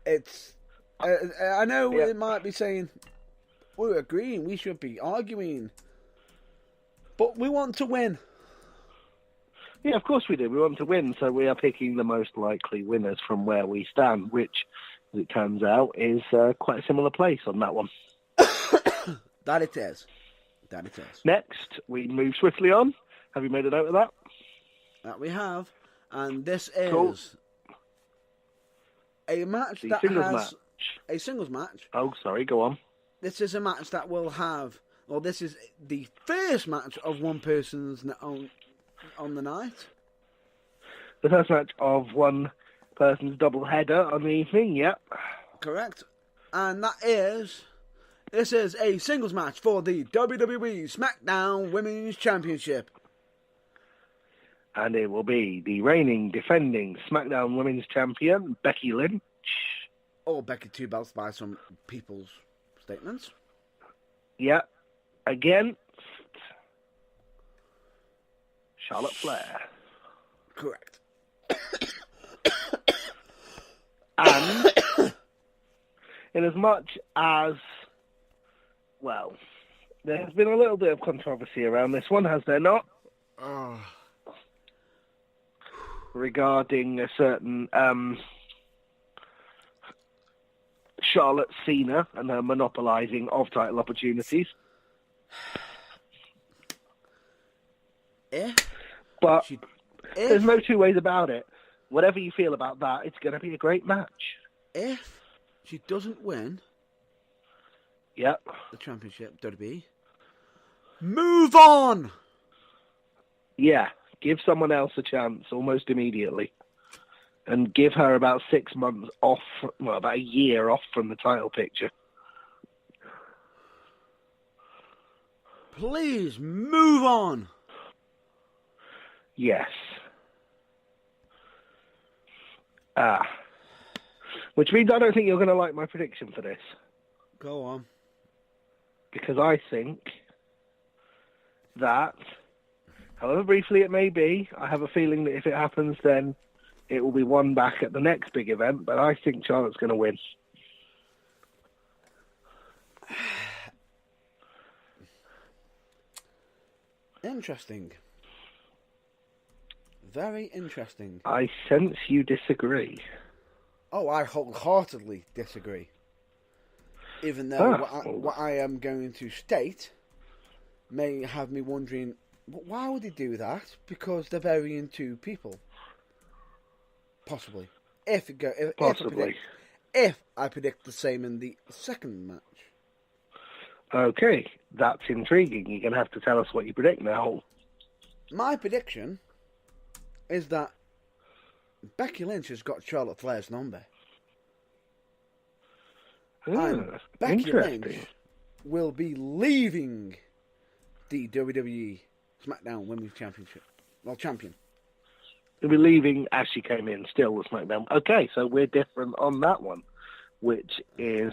It's. I know Yeah. it might be saying we're agreeing, we should be arguing, but we want to win. Yeah, of course we do. We want to win, so we are picking the most likely winners from where we stand, which, as it turns out, is quite a similar place on that one. That it is. That it is. Next, we move swiftly on. Have you made a note of that? That we have, and this is Cool. a match The that singles has match. a singles match. Oh, sorry, go on. This is a match that will have. Well, this is the first match of one person's on the night. The first match of one person's double header on the evening, yep. Correct, and this is a singles match for the WWE SmackDown Women's Championship. And it will be the reigning, defending SmackDown Women's Champion, Becky Lynch. Or Becky Two Belts by some people's statements. Yep. Against Charlotte Flair. Correct. And in as much as, well, there has been a little bit of controversy around this one, has there not? Regarding a certain Charlotte Cena and her monopolising of title opportunities. But there's no two ways about it. Whatever you feel about that, it's going to be a great match. If she doesn't win Yep. the championship, WWE, move on! Yeah, give someone else a chance almost immediately. And give her about 6 months off, well, about a year off from the title picture. Please, move on! Yes. Which means I don't think you're going to like my prediction for this. Go on. Because I think that, however briefly it may be, I have a feeling that if it happens, then it will be won back at the next big event, but I think Charlotte's going to win. Interesting. Very interesting. I sense you disagree. Oh, I wholeheartedly disagree. Even though what I am going to state may have me wondering, why would they do that? Because they're burying two people. Possibly. Possibly. If I predict the same in the second match. Okay, that's intriguing. You're going to have to tell us what you predict now. My prediction is that Becky Lynch has got Charlotte Flair's number. And Becky Lynch will be leaving the WWE SmackDown Women's Championship. Well, champion. She'll be leaving as she came in, still the SmackDown. Okay, so we're different on that one, which is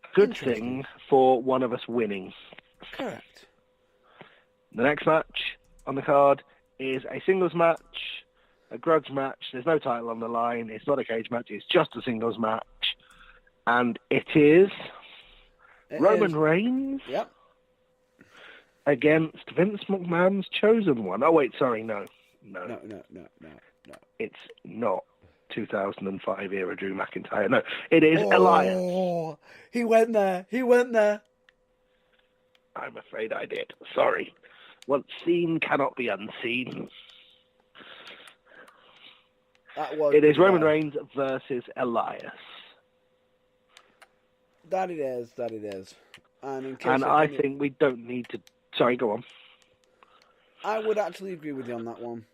a good thing for one of us winning. Correct. The next match on the card is a singles match, a grudge match. There's no title on the line. It's not a cage match. It's just a singles match. And it is Roman Reigns against Vince McMahon's chosen one. Oh, wait, sorry, no. It's not 2005 era Drew McIntyre. No, it is Elias. Oh, he went there. He went there. I'm afraid I did. Sorry. What's seen cannot be unseen. It is Roman Reigns versus Elias. That it is. That it is. And I think we don't need to... Sorry, go on. I would actually agree with you on that one.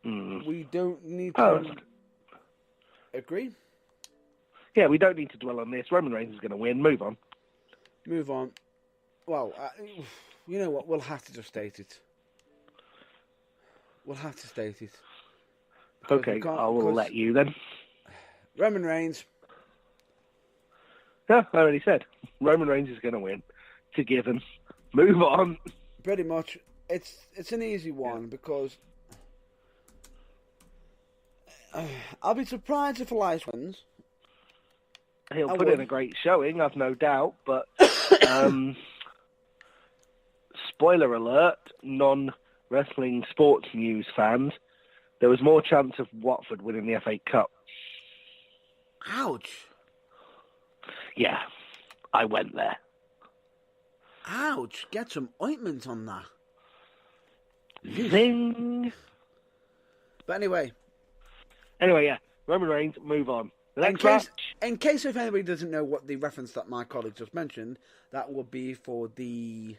We don't need to... Oh. Agree? Yeah, we don't need to dwell on this. Roman Reigns is going to win. Move on. Move on. Well, you know what? We'll have to just state it. We'll have to state it. Okay, I will let you then. Roman Reigns. Yeah, I already said. Roman Reigns is going to win. It's a given. Move on. Pretty much. It's an easy one because I'll be surprised if Elias wins. He'll put in a great showing, I've no doubt, but spoiler alert, non-wrestling sports news fans, there was more chance of Watford winning the FA Cup. Ouch. Yeah, I went there. Ouch. Get some ointment on that. Zing. But anyway, yeah, Roman Reigns, move on. In case if anybody doesn't know what the reference that my colleague just mentioned, that would be for the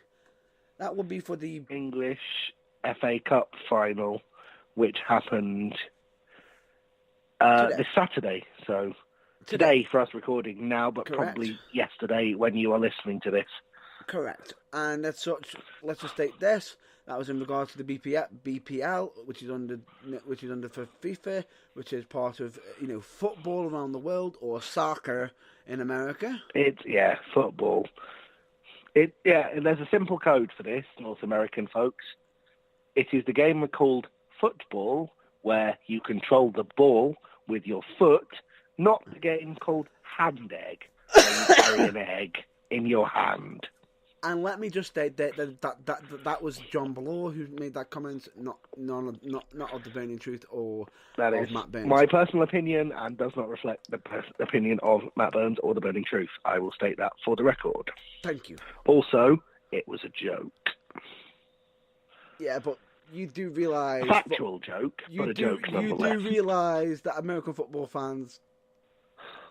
English FA Cup final, which happened this Saturday. So today for us recording now, but Correct. Probably yesterday when you are listening to this. Correct. And as such, let's just state this. That was in regards to the BPL, which is under for FIFA, which is part of football around the world, or soccer in America. It's football. And there's a simple code for this, North American folks. It is the game called football, where you control the ball with your foot, not the game called hand egg, where you carry an egg in your hand. And let me just state that was John Ballor who made that comment, not of the Burning Truth or that of is Matt Burns. My personal opinion and does not reflect the opinion of Matt Burns or the Burning Truth. I will state that for the record. Thank you. Also, it was a joke. Yeah, but you do realise... Factual joke, but a joke nonetheless. You do realise that American football fans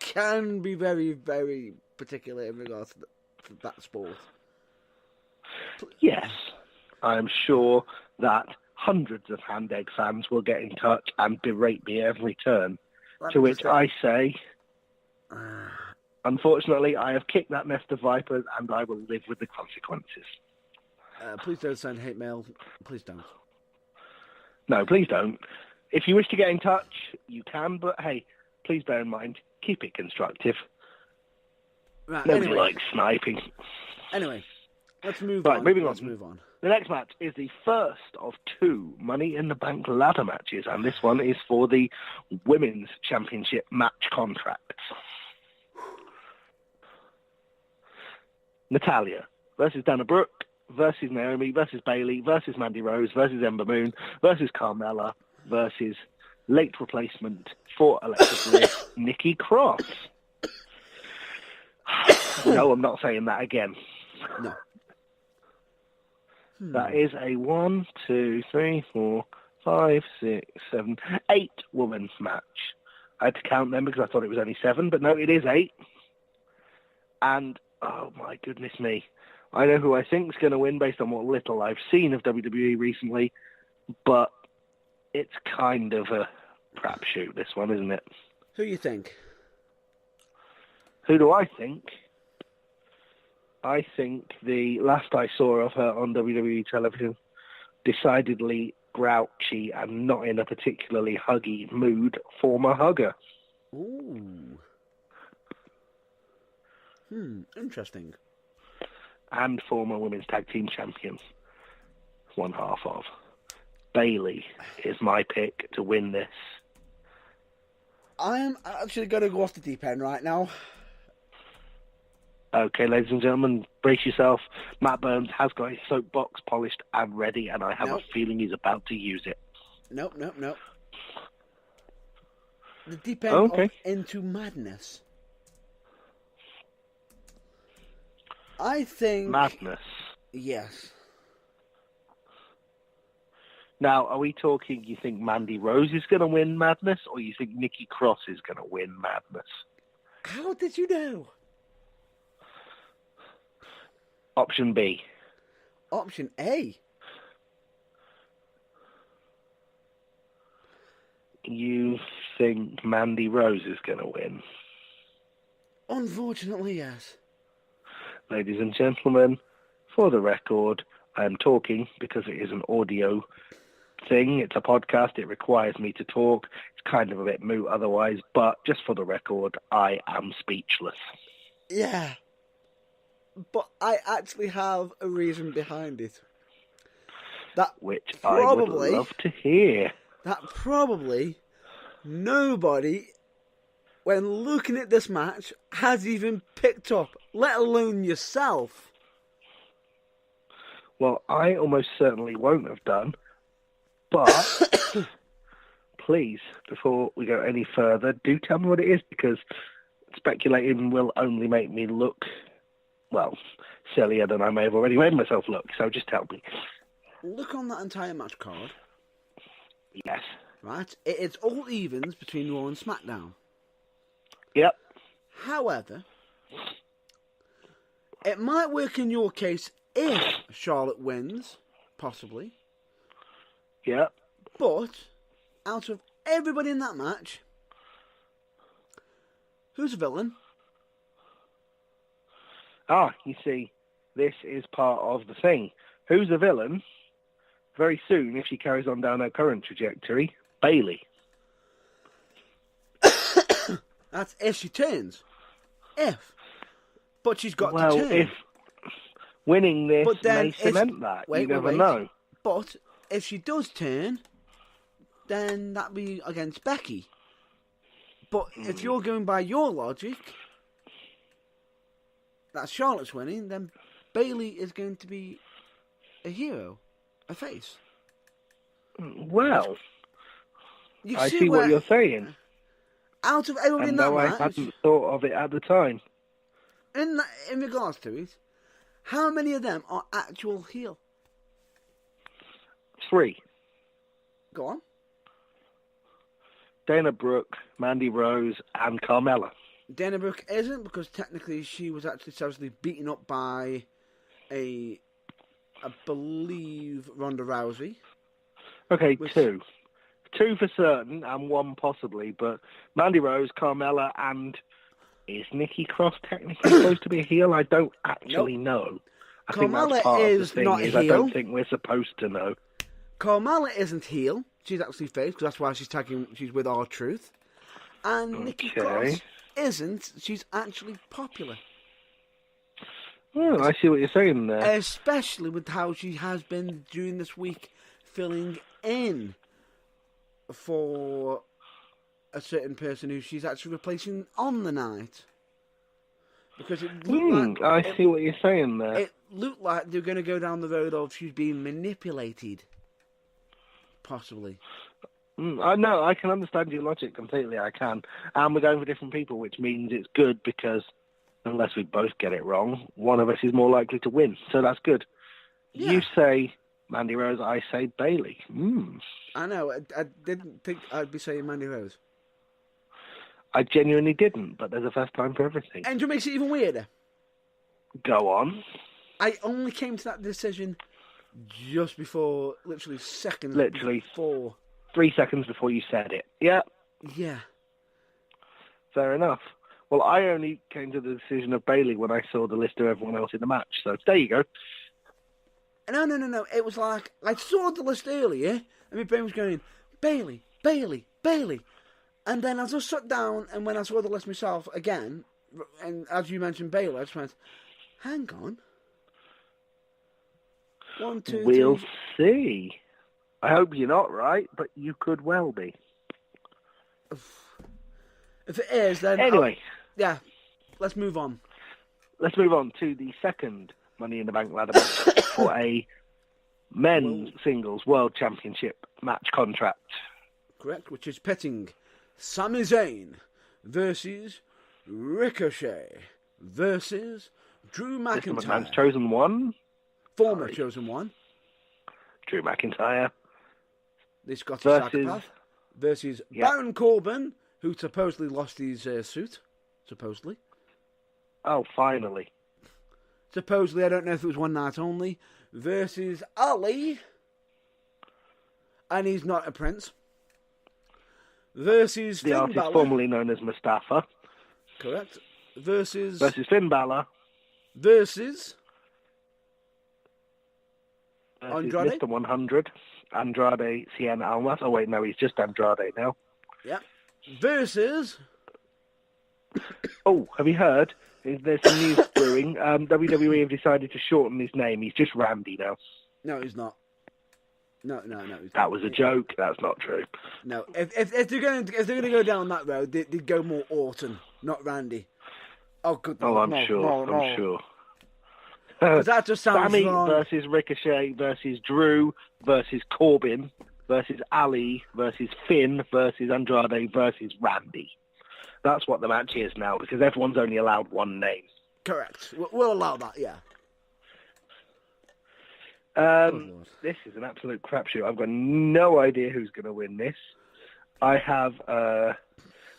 can be very, very particular in regards to that sport. Yes, I'm sure that hundreds of hand egg fans will get in touch and berate me every turn. To which I say, unfortunately, I have kicked that nest of vipers and I will live with the consequences. Please don't send hate mail. Please don't. No, please don't. If you wish to get in touch, you can, but hey, please bear in mind, keep it constructive. Right, Nobody likes sniping. Anyway. Let's move on. Let's move on. The next match is the first of two Money in the Bank ladder matches, and this one is for the Women's Championship match contracts. Natalya versus Dana Brooke versus Naomi versus Bayley versus Mandy Rose versus Ember Moon versus Carmella versus late replacement for Alexa Bliss, Nikki Cross. No, I'm not saying that again. No. That is a 1, 2, 3, 4, 5, 6, 7, 8 women's match. I had to count them because I thought it was only 7, but no, it is 8. And, oh my goodness me, I know who I think is going to win based on what little I've seen of WWE recently, but it's kind of a crapshoot, this one, isn't it? Who you think? Who do I think? I think the last I saw of her on WWE television, decidedly grouchy and not in a particularly huggy mood, former hugger. Ooh. Interesting. And former women's tag team champion. One half of. Bayley is my pick to win this. I am actually going to go off the deep end right now. Okay, ladies and gentlemen, brace yourself. Matt Burns has got his soapbox polished and ready, and I have a feeling he's about to use it. Nope. the deep end Okay. of Into Madness. I think... Madness. Yes. Now, are we talking, you think Mandy Rose is going to win Madness, or you think Nikki Cross is going to win Madness? How did you know? Option B. Option A. You think Mandy Rose is going to win? Unfortunately, yes. Ladies and gentlemen, for the record, I am talking because it is an audio thing. It's a podcast. It requires me to talk. It's kind of a bit moot otherwise, but just for the record, I am speechless. Yeah. But I actually have a reason behind it. Which I would love to hear. That probably nobody, when looking at this match, has even picked up, let alone yourself. Well, I almost certainly won't have done, but please, before we go any further, do tell me what it is, because speculating will only make me look, well, sillier than I may have already made myself look, so just tell me. Look on that entire match card. Yes. Right? It is all evens between Raw and SmackDown. Yep. However, it might work in your case if Charlotte wins, possibly. Yep. But, out of everybody in that match, who's a villain? Ah, you see, this is part of the thing. Who's a villain? Very soon, if she carries on down her current trajectory, Bayley. That's if she turns. If. But she's got to Well, turn. if winning this But then may cement that, you never wait. know. But if she does turn, then that'd be against Becky. But if you're going by your logic, that Charlotte's winning, then Bayley is going to be a hero, a face. Well, You I see what you're saying. Out of everybody in And that though I match, hadn't thought of it at the time. in regards to it, how many of them are actual heel? 3. Go on. Dana Brooke, Mandy Rose, and Carmella. Dana Brooke isn't, because technically she was actually seriously beaten up by I believe, Ronda Rousey. Okay, 2. 2 for certain, and 1 possibly, but Mandy Rose, Carmella, and... Is Nikki Cross technically supposed to be a heel? I don't actually know. I think Carmella that's part is of the thing, not a is I heel. don't think we're supposed to know. Carmella isn't heel. She's actually face, because that's why she's with R-Truth. And Nikki Cross isn't. She's actually popular. Oh, I see what you're saying there. Especially with how she has been during this week filling in for a certain person who she's actually replacing on the night. Because it looked I see what you're saying there. It looked like they're going to go down the road of she's being manipulated. Possibly. I know, I can understand your logic completely, I can. And we're going for different people, which means it's good because unless we both get it wrong, one of us is more likely to win. So that's good. Yeah. You say Mandy Rose, I say Bayley. I know, I didn't think I'd be saying Mandy Rose. I genuinely didn't, but there's a first time for everything. And it makes it even weirder. Go on. I only came to that decision just before, literally seconds before. 3 seconds before you said it. Yeah. Yeah. Fair enough. Well, I only came to the decision of Bayley when I saw the list of everyone else in the match. So there you go. No. It was like, I saw the list earlier, and my brain was going, Bayley. And then I just sat down, and when I saw the list myself again, and as you mentioned Bayley, I just went, hang on. 1, 2, We'll 3. see. I hope you're not right, but you could well be. If it is, then... Anyway. Yeah, let's move on. Let's move on to the second Money in the Bank ladder match for a men's singles world championship match contract. Correct, which is pitting Sami Zayn versus Ricochet versus Drew Mr. McMahon's McIntyre. chosen one. Former chosen one. Drew McIntyre. The Scottish Versus- psychopath. Versus Yeah. Baron Corbin, who supposedly lost his suit. Supposedly. Oh, finally. Supposedly, I don't know if it was one night only. Versus Ali. And he's not a prince. Versus The Finn artist Balor. formerly known as Mustafa. Correct. Versus Finn Balor. Versus Versus Andrade? Mr. 100. Andrade Cien Almas. Oh, wait, no, he's just Andrade now. yeah. Versus Oh, have you heard? There's some news brewing. WWE have decided to shorten his name. He's just Randy now. no, he's not. No, he's That not. was a joke. That's not true. No, if they're going to go down that road, they'd go more Orton, not Randy. Oh, good. Oh, I'm no, sure. no, I'm sure. Because that just sounds Sammy wrong. versus Ricochet versus Drew versus Corbin versus Ali versus Finn versus Andrade versus Randy. That's what the match is now because everyone's only allowed one name. Correct. We'll allow that. Yeah. Lord. This is an absolute crapshoot. I've got no idea who's going to win this. I have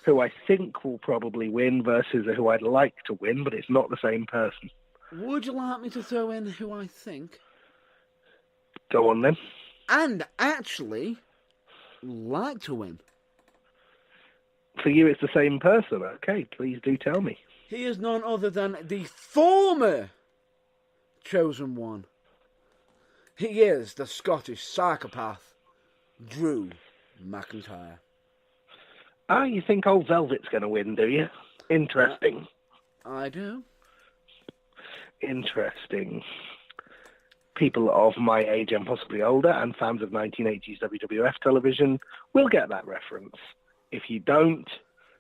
who I think will probably win versus who I'd like to win, but it's not the same person. Would you like me to throw in who I think? Go on then. And actually, like to win. For you, it's the same person. Okay, please do tell me. He is none other than the former chosen one. He is the Scottish psychopath, Drew McIntyre. Ah, you think old Velvet's going to win, do you? Interesting. I do. Interesting. People of my age and possibly older and fans of 1980s WWF television will get that reference. If you don't,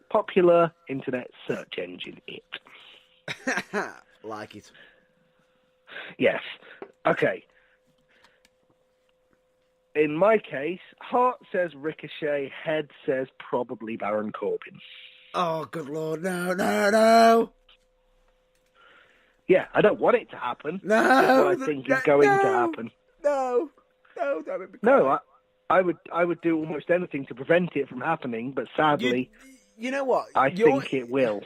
popular internet search engine it. Like it. Yes. Okay. In my case, heart says Ricochet, head says probably Baron Corbin. Oh, good Lord, no. Yeah, I don't want it to happen. No, That's what I think is going to happen. No, that would be No, I would do almost anything to prevent it from happening, but sadly, you know what? I think it will.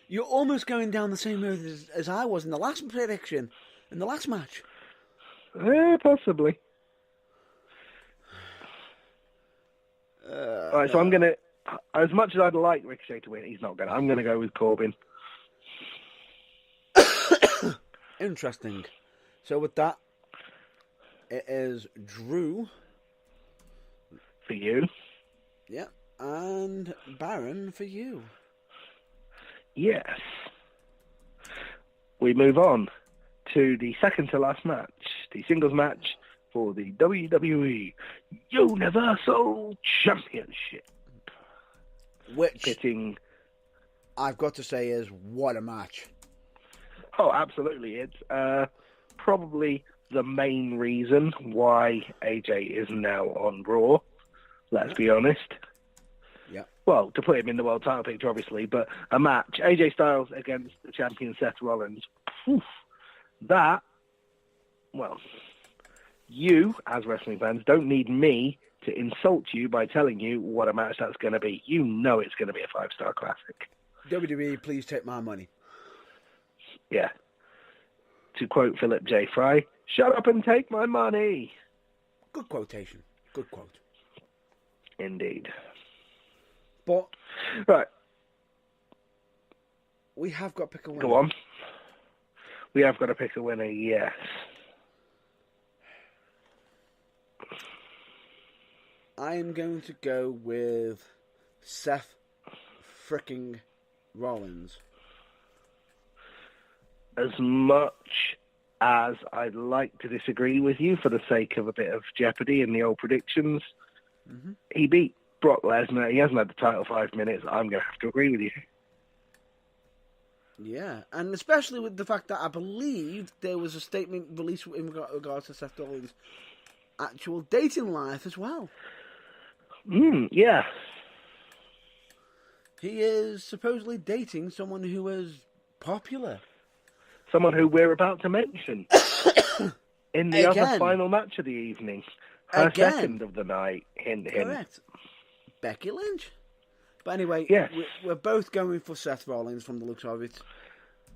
You're almost going down the same road as I was in the last prediction, in the last match. Possibly. All right, so I'm going to, as much as I'd like Ricochet to win, he's not going to. I'm going to go with Corbin. Interesting. So with that, it is Drew. For you? Yeah. And Baron for you. Yes. We move on to the second to last match, the singles match for the WWE Universal Championship. Which Pitting. I've got to say is what a match. Oh, absolutely. It's probably the main reason why AJ is now on Raw. Let's be honest. Yeah. Well, to put him in the world title picture, obviously, but a match. AJ Styles against the champion Seth Rollins. Oof. That, well, you, as wrestling fans, don't need me to insult you by telling you what a match that's going to be. You know it's going to be a 5-star classic. WWE, please take my money. Yeah. To quote Philip J. Fry, shut up and take my money. Good quotation. Good quote. Indeed. But Right, we have got to pick a winner. go on. We have got to pick a winner, yes. I am going to go with Seth fricking Rollins. As much as I'd like to disagree with you for the sake of a bit of jeopardy in the old predictions, he beat Brock Lesnar. He hasn't had the title 5 minutes. I'm going to have to agree with you. Yeah, and especially with the fact that I believe there was a statement released in regards to Seth Rollins' actual dating life as well. Yeah. He is supposedly dating someone who is popular. Someone who we're about to mention in the other Again. final match of the evening. Her Again. second of the night. Hint, hint. Correct. Becky Lynch. But anyway, Yes. we're both going for Seth Rollins from the looks of it.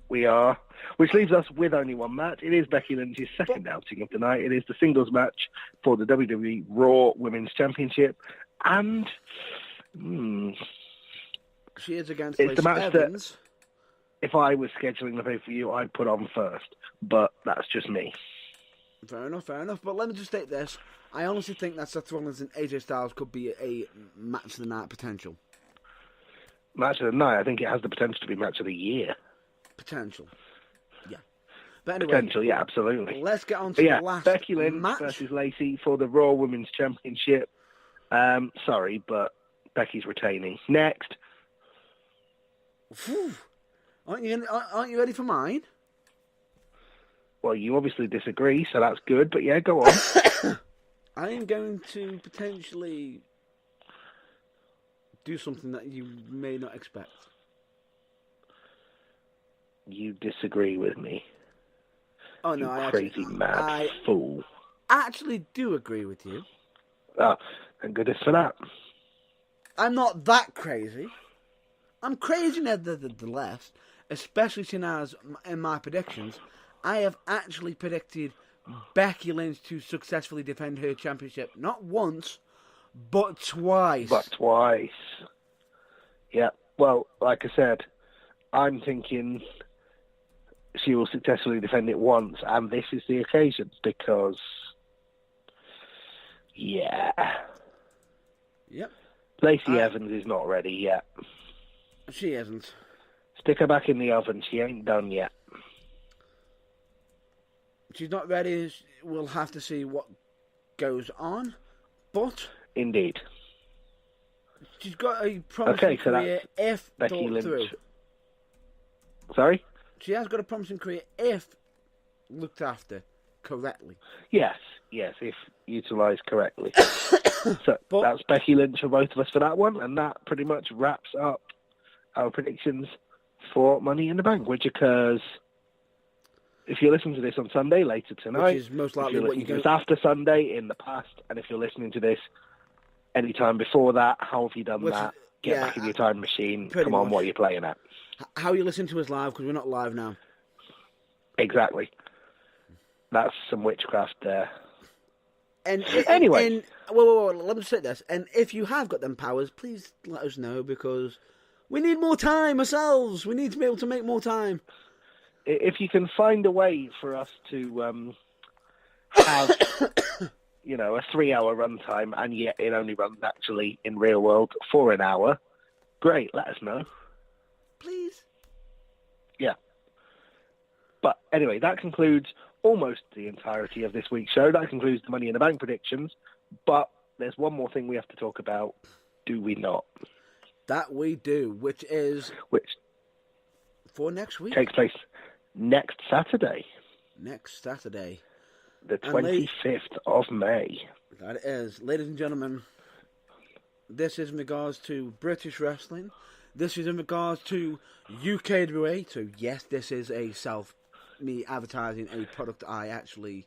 We are. Which leaves us with only one match. It is Becky Lynch's second outing of the night. It is the singles match for the WWE Raw Women's Championship. And She is against It's Lacey the match Evans. if I was scheduling the pay-per-view, I'd put on first. But that's just me. Fair enough. But let me just state this. I honestly think that Seth Rollins and AJ Styles could be a match of the night potential. Match of the night, I think it has the potential to be match of the year. Potential. Yeah. But anyway, Potential, yeah, absolutely. let's get on to But yeah, the last Becky Lynch match. versus Lacey for the Raw Women's Championship. Sorry, but Becky's retaining. Next. Phew. Aren't you ready for mine? Well, you obviously disagree, so that's good. But yeah, go on. I am going to potentially do something that you may not expect. You disagree with me. Oh no, You crazy mad fool. actually do agree with you. Oh, thank goodness for that. I'm not that crazy. I'm crazy nevertheless, especially since as in my predictions, I have actually predicted Becky Lynch to successfully defend her championship not once, but twice. But twice. Yeah, well, like I said, I'm thinking she will successfully defend it once, and this is the occasion, because, yeah, Yep, Lacey Evans is not ready yet. she isn't. Stick her back in the oven, she ain't done yet. She's not ready. We'll have to see what goes on, but Indeed. she's got a promising so career if Becky thought Lynch. through. Sorry? She has got a promising career if looked after correctly. Yes, if utilised correctly. So But- that's Becky Lynch for both of us for that one, and that pretty much wraps up our predictions for Money in the Bank, which occurs, if you're listening to this on Sunday, later tonight. Which is most if likely you're what listening you're to going this after Sunday, in the past, and if you're listening to this any time before that, how have you done Which- that? Get yeah, back in your time machine. pretty Come on, much. what are you playing at? How you listen to us live, because we're not live now. Exactly. That's some witchcraft there. And Anyway. whoa, let me say this. And if you have got them powers, please let us know, because we need more time ourselves. We need to be able to make more time. If you can find a way for us to have, a 3-hour runtime, and yet it only runs actually in real world for an hour, great, let us know. Please. Yeah. But anyway, that concludes almost the entirety of this week's show. That concludes the Money in the Bank predictions. But there's one more thing we have to talk about, do we not? That we do, which is Which for next week. takes place next Saturday, Next Saturday. the And 25th of May. That is. Ladies and gentlemen, this is in regards to British wrestling. This is in regards to UKWA. So, yes, this is me advertising a product I actually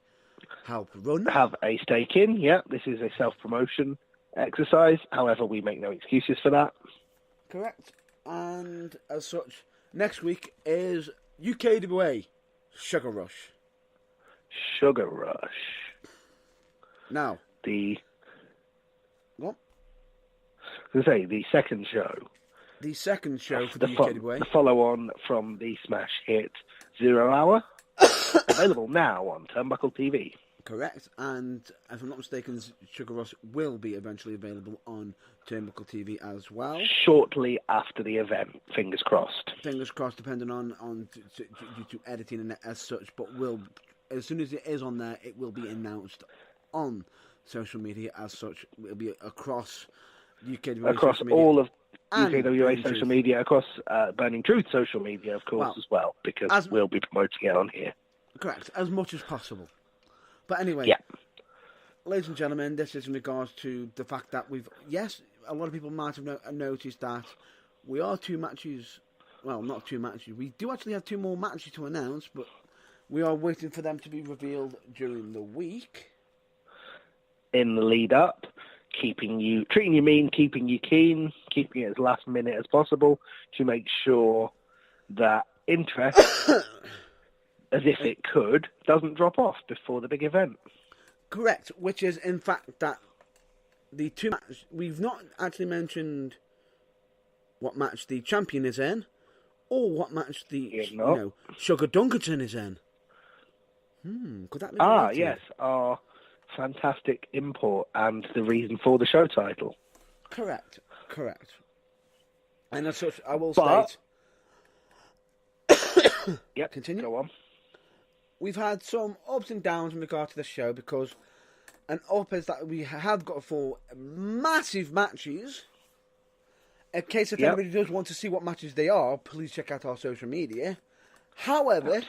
help run. Have a stake in, yeah. This is a self-promotion exercise. However, we make no excuses for that. Correct. And as such, next week is UKWA Sugar Rush. Sugar Rush. Now, The what? the second show. The second show for The, the fo- UKWA. the follow-on from the smash hit 0 Hour. Available now on Turnbuckle TV. Correct. And if I'm not mistaken, Sugar Rush will be eventually available on Turnbuckle TV as well. Shortly after the event, fingers crossed. Fingers crossed, depending on YouTube editing and as such. But as soon as it is on there, it will be announced on social media as such. It will be across UKWA Across social media. all of And UKWA Burning social Truth. media, across Burning Truth social media, of course, Well, as well, because as- we'll be promoting it on here. Correct, as much as possible. But anyway, Yeah. ladies and gentlemen, this is in regards to the fact that a lot of people might have noticed that we are 2 matches. Well, not 2 matches. We do actually have 2 more matches to announce, but we are waiting for them to be revealed during the week. In the lead up, treating you mean, keeping you keen, keeping it as last minute as possible to make sure that interest, as if it could, doesn't drop off before the big event. Correct, which is in fact that the 2 matches, we've not actually mentioned what match the champion is in, or what match the Sugar Dunkerton is in. Could that be related? Yes, our fantastic import and the reason for the show title. Correct. And as such, I will But, state... Yep, continue. go on. We've had some ups and downs in regard to the show, because an up is that we have got 4 massive matches. In case if anybody does want to see what matches they are, please check out our social media. However,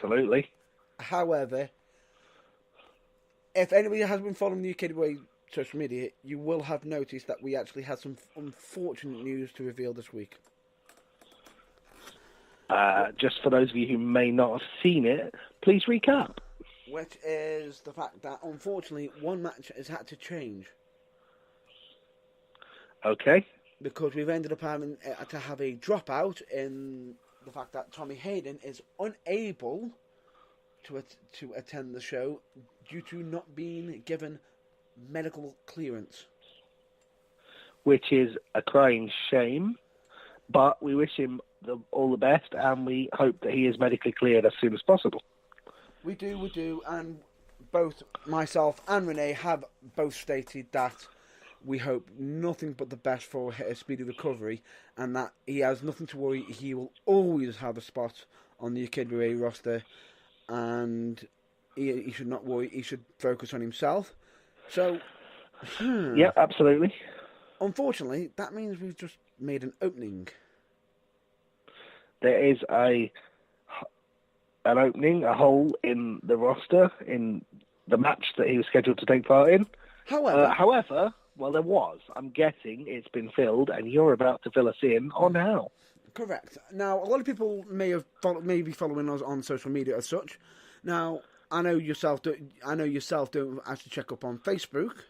if anybody has been following the UKWA social media, you will have noticed that we actually had some unfortunate news to reveal this week. Just for those of you who may not have seen it, please recap. Which is the fact that, unfortunately, one match has had to change. Okay. Because we've ended up having to have a dropout in the fact that Tommy Hayden is unable to attend the show due to not being given medical clearance. Which is a crying shame, but we wish him all the best, and we hope that he is medically cleared as soon as possible. We do, and both myself and Renee have both stated that we hope nothing but the best for a speedy recovery, and that he has nothing to worry. He will always have a spot on the UKWA roster, and he should not worry. He should focus on himself. So, yeah, absolutely. Unfortunately, that means we've just made an opening. There is an opening, a hole in the roster, in the match that he was scheduled to take part in. However, well, there was. I'm guessing it's been filled, and you're about to fill us in on how. Correct. Now, a lot of people may be following us on social media as such. Now, I know yourself don't actually check up on Facebook.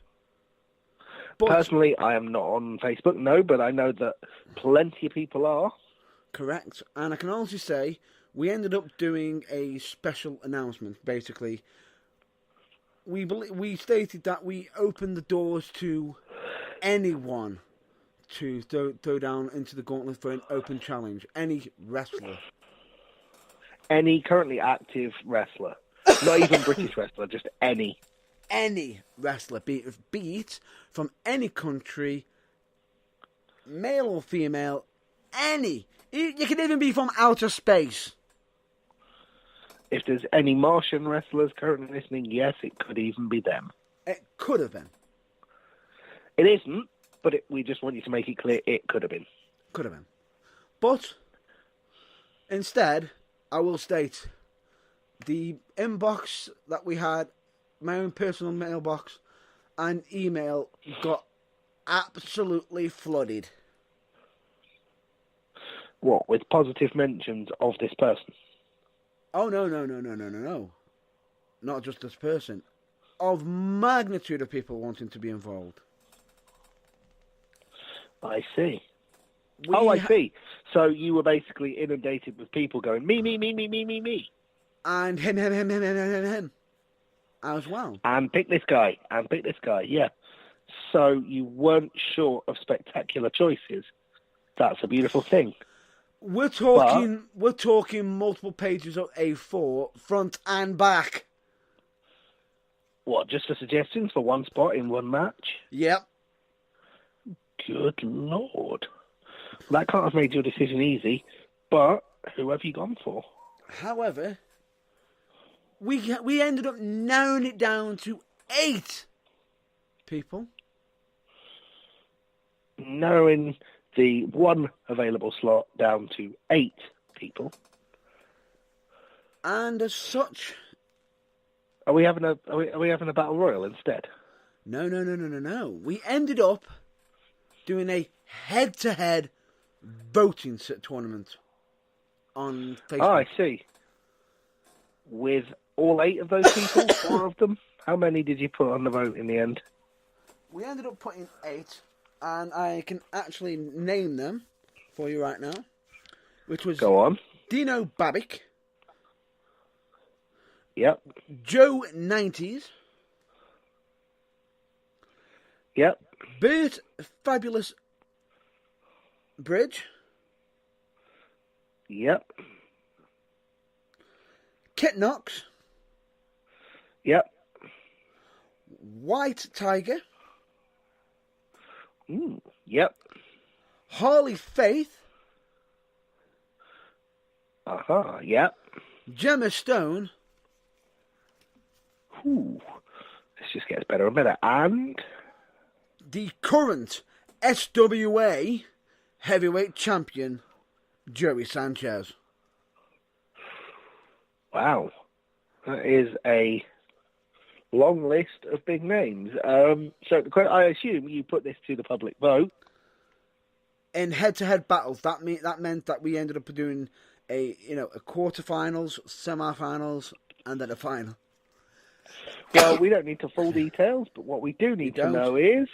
But, personally, I am not on Facebook, no, but I know that plenty of people are. Correct. And I can also say we ended up doing a special announcement. Basically, we stated that we opened the doors to anyone to throw down into the gauntlet for an open challenge. Any wrestler. Any currently active wrestler. Not even British wrestler, just any. Any wrestler, be it from any country, male or female, any. You can even be from outer space. If there's any Martian wrestlers currently listening, yes, it could even be them. It could have been. It isn't, but we just want you to make it clear it could have been. Could have been. But, instead, I will state, the inbox that we had, my own personal mailbox and email, got absolutely flooded. What, with positive mentions of this person? Oh, no. Not just this person. Of magnitude of people wanting to be involved. I see. I see. So you were basically inundated with people going, me. And him. As well. And pick this guy, yeah. So you weren't short of spectacular choices. That's a beautiful thing. We're talking multiple pages of A4, front and back. What, just for suggestions for one spot in one match? Yep. Good Lord. That can't have made your decision easy, but who have you gone for? However, we ended up narrowing it down to 8 people. Narrowing the one available slot down to 8 people. And as such, are we having a battle royal instead? No. We ended up doing a head-to-head voting tournament on Facebook. Oh, I see. With all 8 of those people, 4 of them, how many did you put on the vote in the end? We ended up putting 8, and I can actually name them for you right now, which was Go on. Dino Babic, Yep. Joe 90s, Yep. Bert Fabulous Bridge, Yep. Kit Knox, Yep. White Tiger, Yep. Harley Faith, Yep. Gemma Stone, Ooh. This just gets better and better. And the current SWA heavyweight champion, Joey Sanchez. wow, that is a long list of big names. So I assume you put this to the public vote. In head-to-head battles, that meant that we ended up doing a quarterfinals, semi-finals, and then a final. Well, we don't need the full details, but what we do need to know is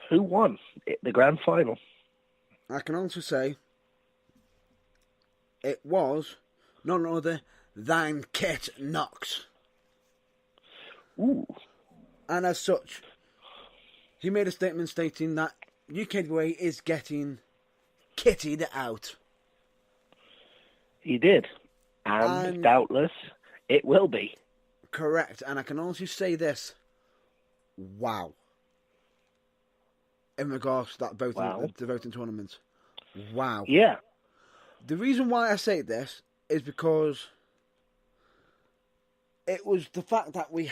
who won the grand final. I can also say it was none other than Kit Knox. Ooh. And as such, he made a statement stating that UK heavyweight is getting kitted out. He did. And doubtless, it will be. Correct. And I can also say this. Wow. In regards to that voting, the voting tournament. Wow. Yeah. The reason why I say this is because it was the fact that we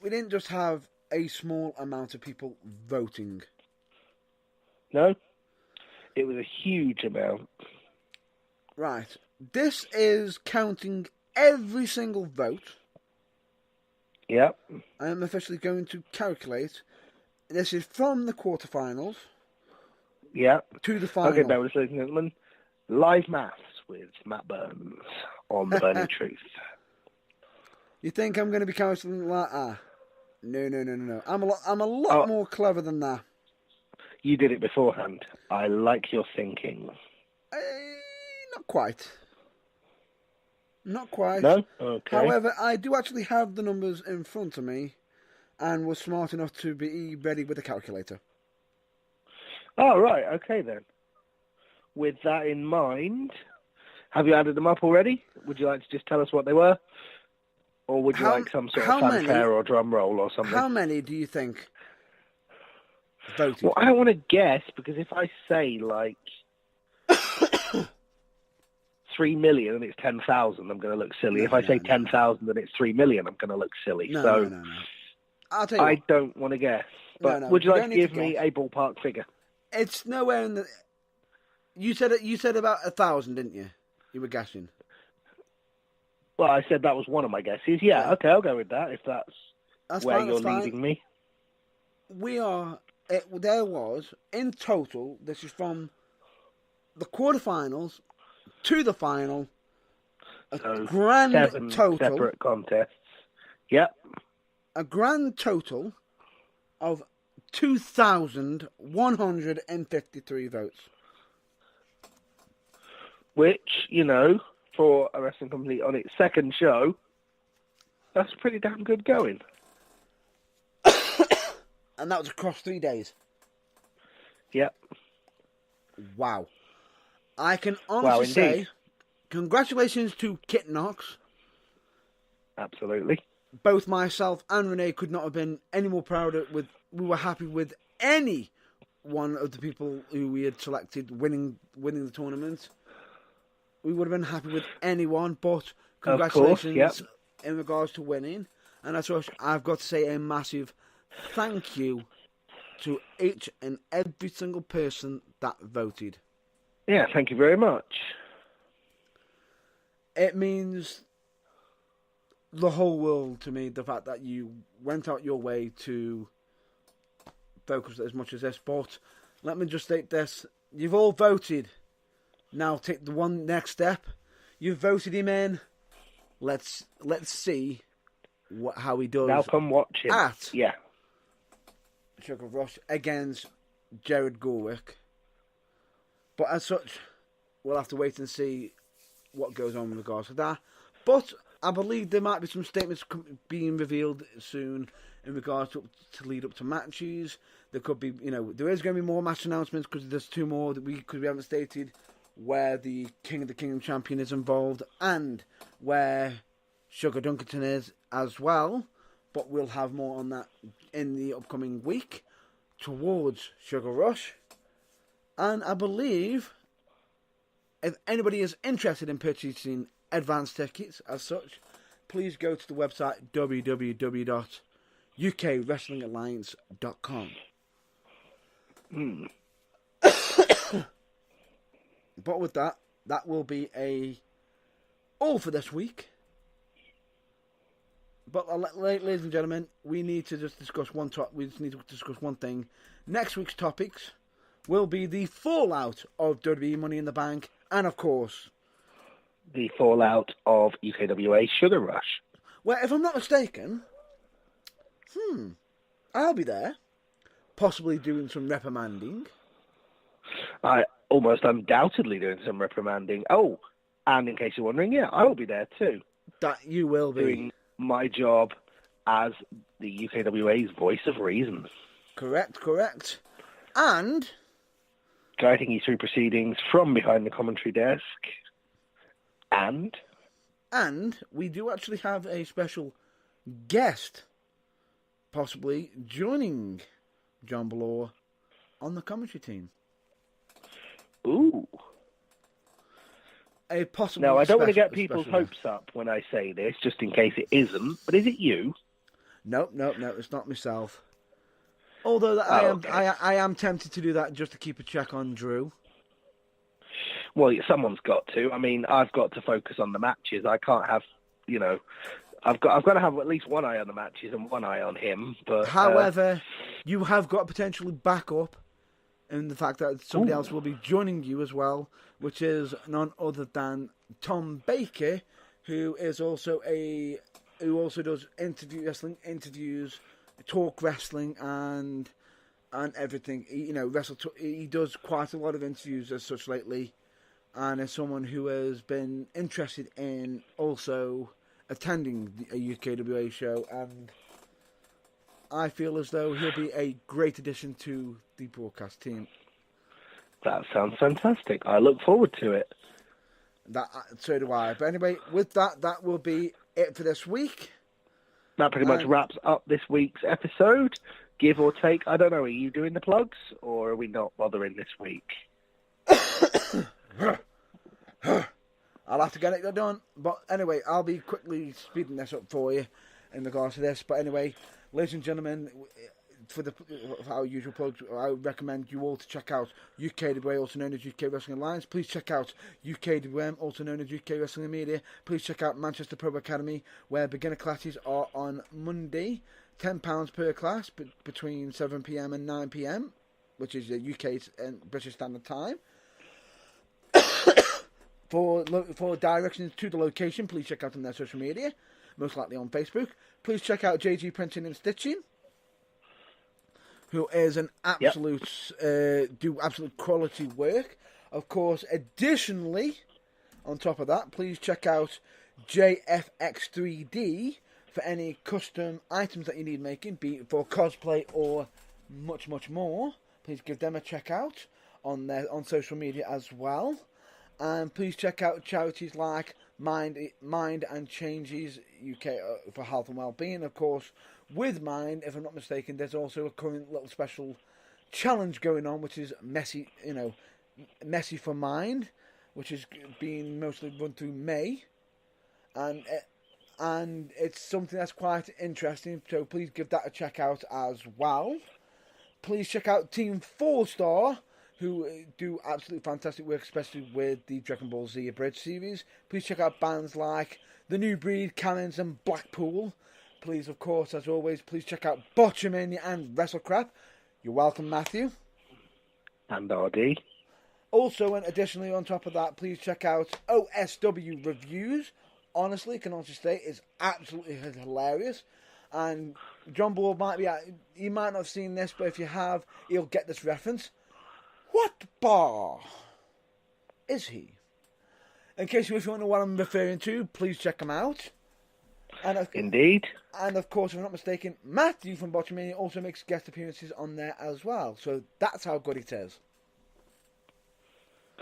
didn't just have a small amount of people voting. No. It was a huge amount. Right. This is counting every single vote. Yep. I am officially going to calculate. This is from the quarterfinals. Yep. To the final. Okay, now, ladies and gentlemen, live maths with Matt Burns on the Burning Truth. You think I'm going to be calculating like that? No. I'm a lot more clever than that. You did it beforehand. I like your thinking. Not quite. Not quite. No? Okay. However, I do actually have the numbers in front of me and was smart enough to be ready with a calculator. Oh, right. Okay, then. With that in mind, have you added them up already? Would you like to just tell us what they were? Or would you like some sort of fanfare or drum roll or something? How many do you think voted? Well, I don't want to guess, because if I say, 3 million and it's 10,000, I'm going to look silly. If I say 10,000 and it's 3 million, I'm going to look silly. No. I'll tell you I don't want to guess. But would you like to give me a ballpark figure? It's nowhere in the... You said about 1,000, didn't you? You were guessing. Well, I said that was one of my guesses. Yeah, okay, I'll go with that if that's where you're leading me. There was, in total, this is from the quarterfinals to the final, a grand 7 total. Separate contests. Yep. A grand total of 2,153 votes. Which, for a wrestling company on its second show, that's pretty damn good going. And that was across 3 days. Yep. Wow. I can honestly say, congratulations to Kit Knox. Absolutely. Both myself and Renee could not have been any more prouder. We were happy with any one of the people who we had selected winning the tournament. We would have been happy with anyone, but congratulations in regards to winning. And as such, I've got to say a massive thank you to each and every single person that voted. Yeah, thank you very much. It means the whole world to me, the fact that you went out your way to focus as much as this. But let me just state this. You've all voted. Now take the one next step. You've voted him in. Let's see how he does. Now come watch him. Yeah. Sugar Rush against Jared Gorwick. But as such, we'll have to wait and see what goes on with regards to that. But I believe there might be some statements being revealed soon in regards to lead up to matches. There could be, there is going to be more match announcements because there's two more that we haven't stated, where the King of the Kingdom champion is involved and where Sugar Dunkerton is as well. But we'll have more on that in the upcoming week towards Sugar Rush. And I believe if anybody is interested in purchasing advance tickets as such, please go to the website www.ukwrestlingalliance.com. But with that will be all for this week. But ladies and gentlemen, we need to just discuss one thing. Next week's topics will be the fallout of WWE Money in the Bank, and of course, the fallout of UKWA Sugar Rush. Well, if I'm not mistaken, I'll be there, possibly doing some reprimanding. I almost undoubtedly doing some reprimanding. Oh, and in case you're wondering, yeah, I will be there too. That you will be. Doing my job as the UKWA's voice of reason. Correct. And guiding you through proceedings from behind the commentary desk. And we do actually have a special guest possibly joining John Ballore on the commentary team. Ooh. A possible. Now, I don't want to get people's hopes up when I say this, just in case it isn't, but is it you? No, it's not myself. Although I am tempted to do that just to keep a check on Drew. Well, someone's got to. I mean, I've got to focus on the matches. I can't have, I've got to have at least one eye on the matches and one eye on him. But however, you have got potentially backup in the fact that somebody else will be joining you as well, which is none other than Tom Baker, who also does interviews, talk wrestling, and everything. He does quite a lot of interviews as such lately, and is someone who has been interested in also attending a UKWA show, and I feel as though he'll be a great addition to the broadcast team. That sounds fantastic. I look forward to it. So do I. But anyway, with that will be it for this week. That pretty much wraps up this week's episode, give or take. I don't know, are you doing the plugs, or are we not bothering this week? I'll have to get it done. But anyway, I'll be quickly speeding this up for you in regards to this. But anyway, ladies and gentlemen, for our usual plugs, I would recommend you all to check out UKWA, also known as UK Wrestling Alliance. Please check out UKWM, also known as UK Wrestling Media. Please check out Manchester Pro Academy, where beginner classes are on Monday, £10 per class, between 7 PM and 9 PM, which is the UK and British Standard Time. For directions to the location, please check out on their social media, most likely on Facebook. Please check out JG Printing and Stitching, who is an absolute do absolute quality work. Of course, additionally, on top of that, please check out JFX3D for any custom items that you need making, be it for cosplay or much more. Please give them a check out on social media as well. And please check out charities like Mind and Changes UK for health and well-being. Of course, with Mind, if I'm not mistaken, there's also a current little special challenge going on, which is Messy for Mind, which is being mostly run through May, and it's something that's quite interesting. So please give that a check out as well. Please check out Team 4-Star, who do absolutely fantastic work, especially with the Dragon Ball Z Abridged series. Please check out bands like The New Breed, Cannons, and Blackpool. Please, of course, as always, please check out Botchamania and WrestleCrap. You're welcome, Matthew. And RD. Also, and additionally on top of that, please check out OSW Reviews. Honestly, can honestly say it's absolutely hilarious. And John Ball he might not have seen this, but if you have, he'll get this reference. What bar is he? In case you don't know what I'm referring to, please check him out. Indeed. And of course, if I'm not mistaken, Matthew from Botchamania also makes guest appearances on there as well. So that's how good it is.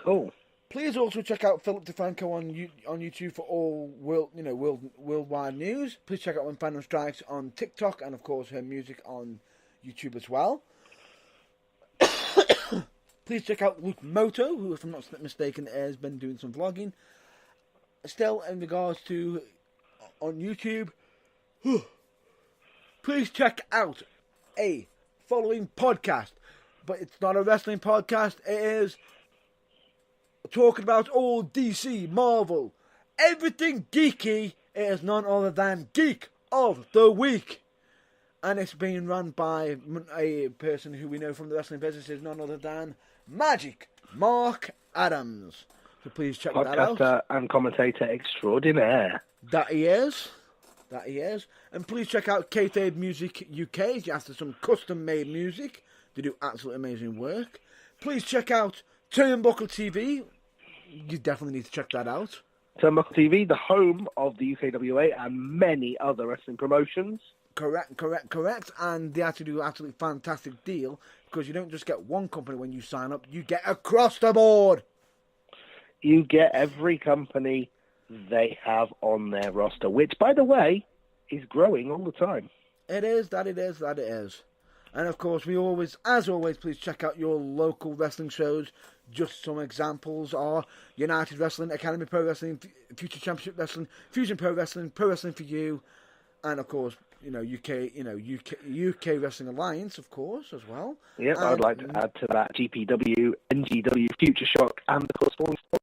Cool. Please also check out Philip DeFranco on YouTube for all worldwide news. Please check out When Fandom Strikes on TikTok, and of course her music on YouTube as well. Please check out Luke Moto, who, if I'm not mistaken, has been doing some vlogging. Still, in regards to on YouTube, please check out a following podcast, but it's not a wrestling podcast. It is talking about all DC, Marvel, everything geeky. It is none other than Geek of the Week. And it's being run by a person who we know from the wrestling business is none other than Magic Mark Adams. So please check that out. Podcaster and commentator extraordinaire. That he is. And please check out Kayfabe Music UK. He's after some custom-made music. They do absolutely amazing work. Please check out Turnbuckle TV. You definitely need to check that out. Turnbuckle TV, the home of the UKWA and many other wrestling promotions. Correct. And they actually do an absolutely fantastic deal because you don't just get one company when you sign up. You get across the board. You get every company they have on their roster, which, by the way, is growing all the time. It is. And of course, as always, please check out your local wrestling shows. Just some examples are United Wrestling, Academy Pro Wrestling, Future Championship Wrestling, Fusion Pro Wrestling for You, and of course, UK Wrestling Alliance, of course, as well. Yep, I'd like to add to that GPW, NGW, Future Shock, and of course, Falling Stars.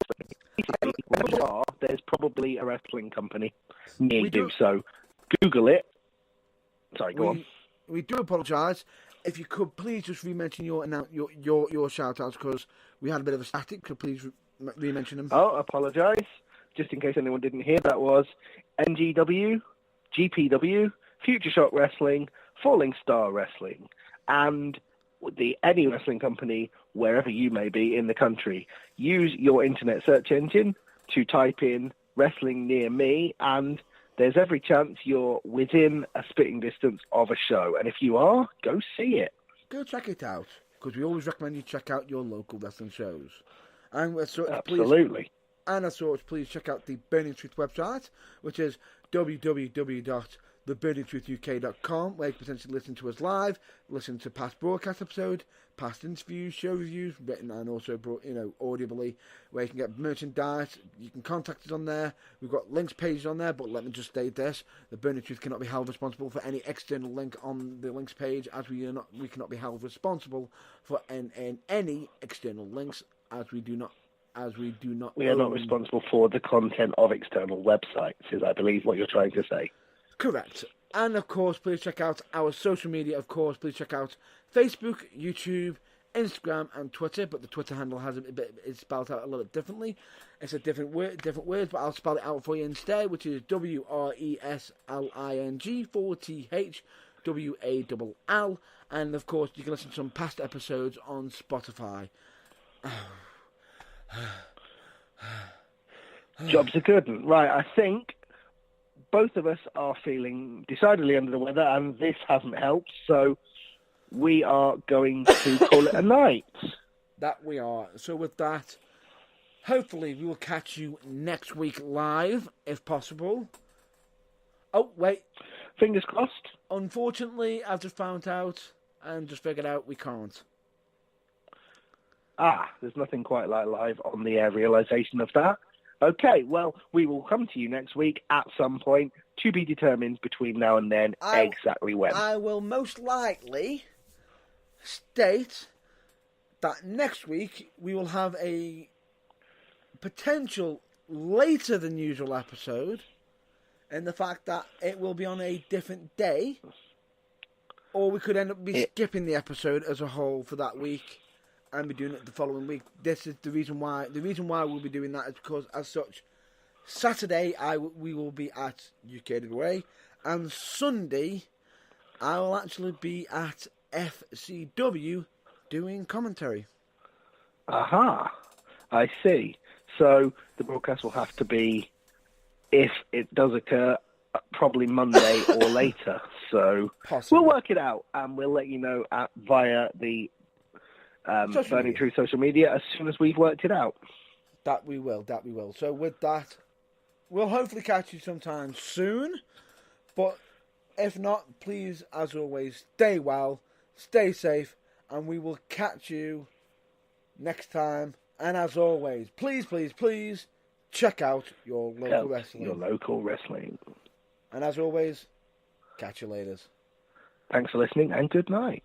Wherever you are, there's probably a wrestling company near you, so Google it. Sorry, go on. We do apologise. If you could please just re-mention your shout-outs, because we had a bit of a static, so please re-mention them. Oh, apologise. Just in case anyone didn't hear, that was NGW, GPW, Future Shock Wrestling, Falling Star Wrestling, and any wrestling company, wherever you may be in the country. Use your internet search engine to type in wrestling near me, and there's every chance you're within a spitting distance of a show. And if you are, go see it. Go check it out, because we always recommend you check out your local wrestling shows. And absolutely. And as such, please check out the Burning Truth website, which is www.theburningtruthuk.com, where you can potentially listen to us live, listen to past broadcast episodes, past interviews, show reviews, written and also audibly, where you can get merchandise. You can contact us on there. We've got links pages on there, but let me just state this: the Burning Truth cannot be held responsible for any external link on the links page, as we cannot be held responsible for any external links, as we do not. We are not responsible for the content of external websites, is I believe what you're trying to say. Correct. And of course, please check out our social media. Of course, please check out Facebook, YouTube, Instagram, and Twitter. But the Twitter handle is spelled out a little bit differently. It's a different words, but I'll spell it out for you instead, which is WRESLING4THWALL. And of course, you can listen to some past episodes on Spotify. Jobs are good. Right, I think both of us are feeling decidedly under the weather, and this hasn't helped, so we are going to call it a night. That we are. So with that, hopefully we will catch you next week live, if possible. Oh, wait. Fingers crossed. Unfortunately, I've just found out and just figured out we can't. There's nothing quite like live on the air realization of that. Okay, well, we will come to you next week at some point, to be determined between now and then exactly when. I will most likely state that next week we will have a potential later than usual episode, and the fact that it will be on a different day, or we could end up skipping the episode as a whole for that week and be doing it the following week. This is the reason why. The reason why we'll be doing that is because, as such, Saturday we will be at UK Away, and Sunday I will actually be at FCW doing commentary. Aha, I see. So the broadcast will have to be, if it does occur, probably Monday or later. So Possibly. We'll work it out, and we'll let you know via the Burning True social media as soon as we've worked it out. That we will. So with that, we'll hopefully catch you sometime soon. But if not, please, as always, stay well, stay safe, and we will catch you next time. And as always, please, please, please, check out your local wrestling. Your local wrestling. And as always, catch you later. Thanks for listening, and good night.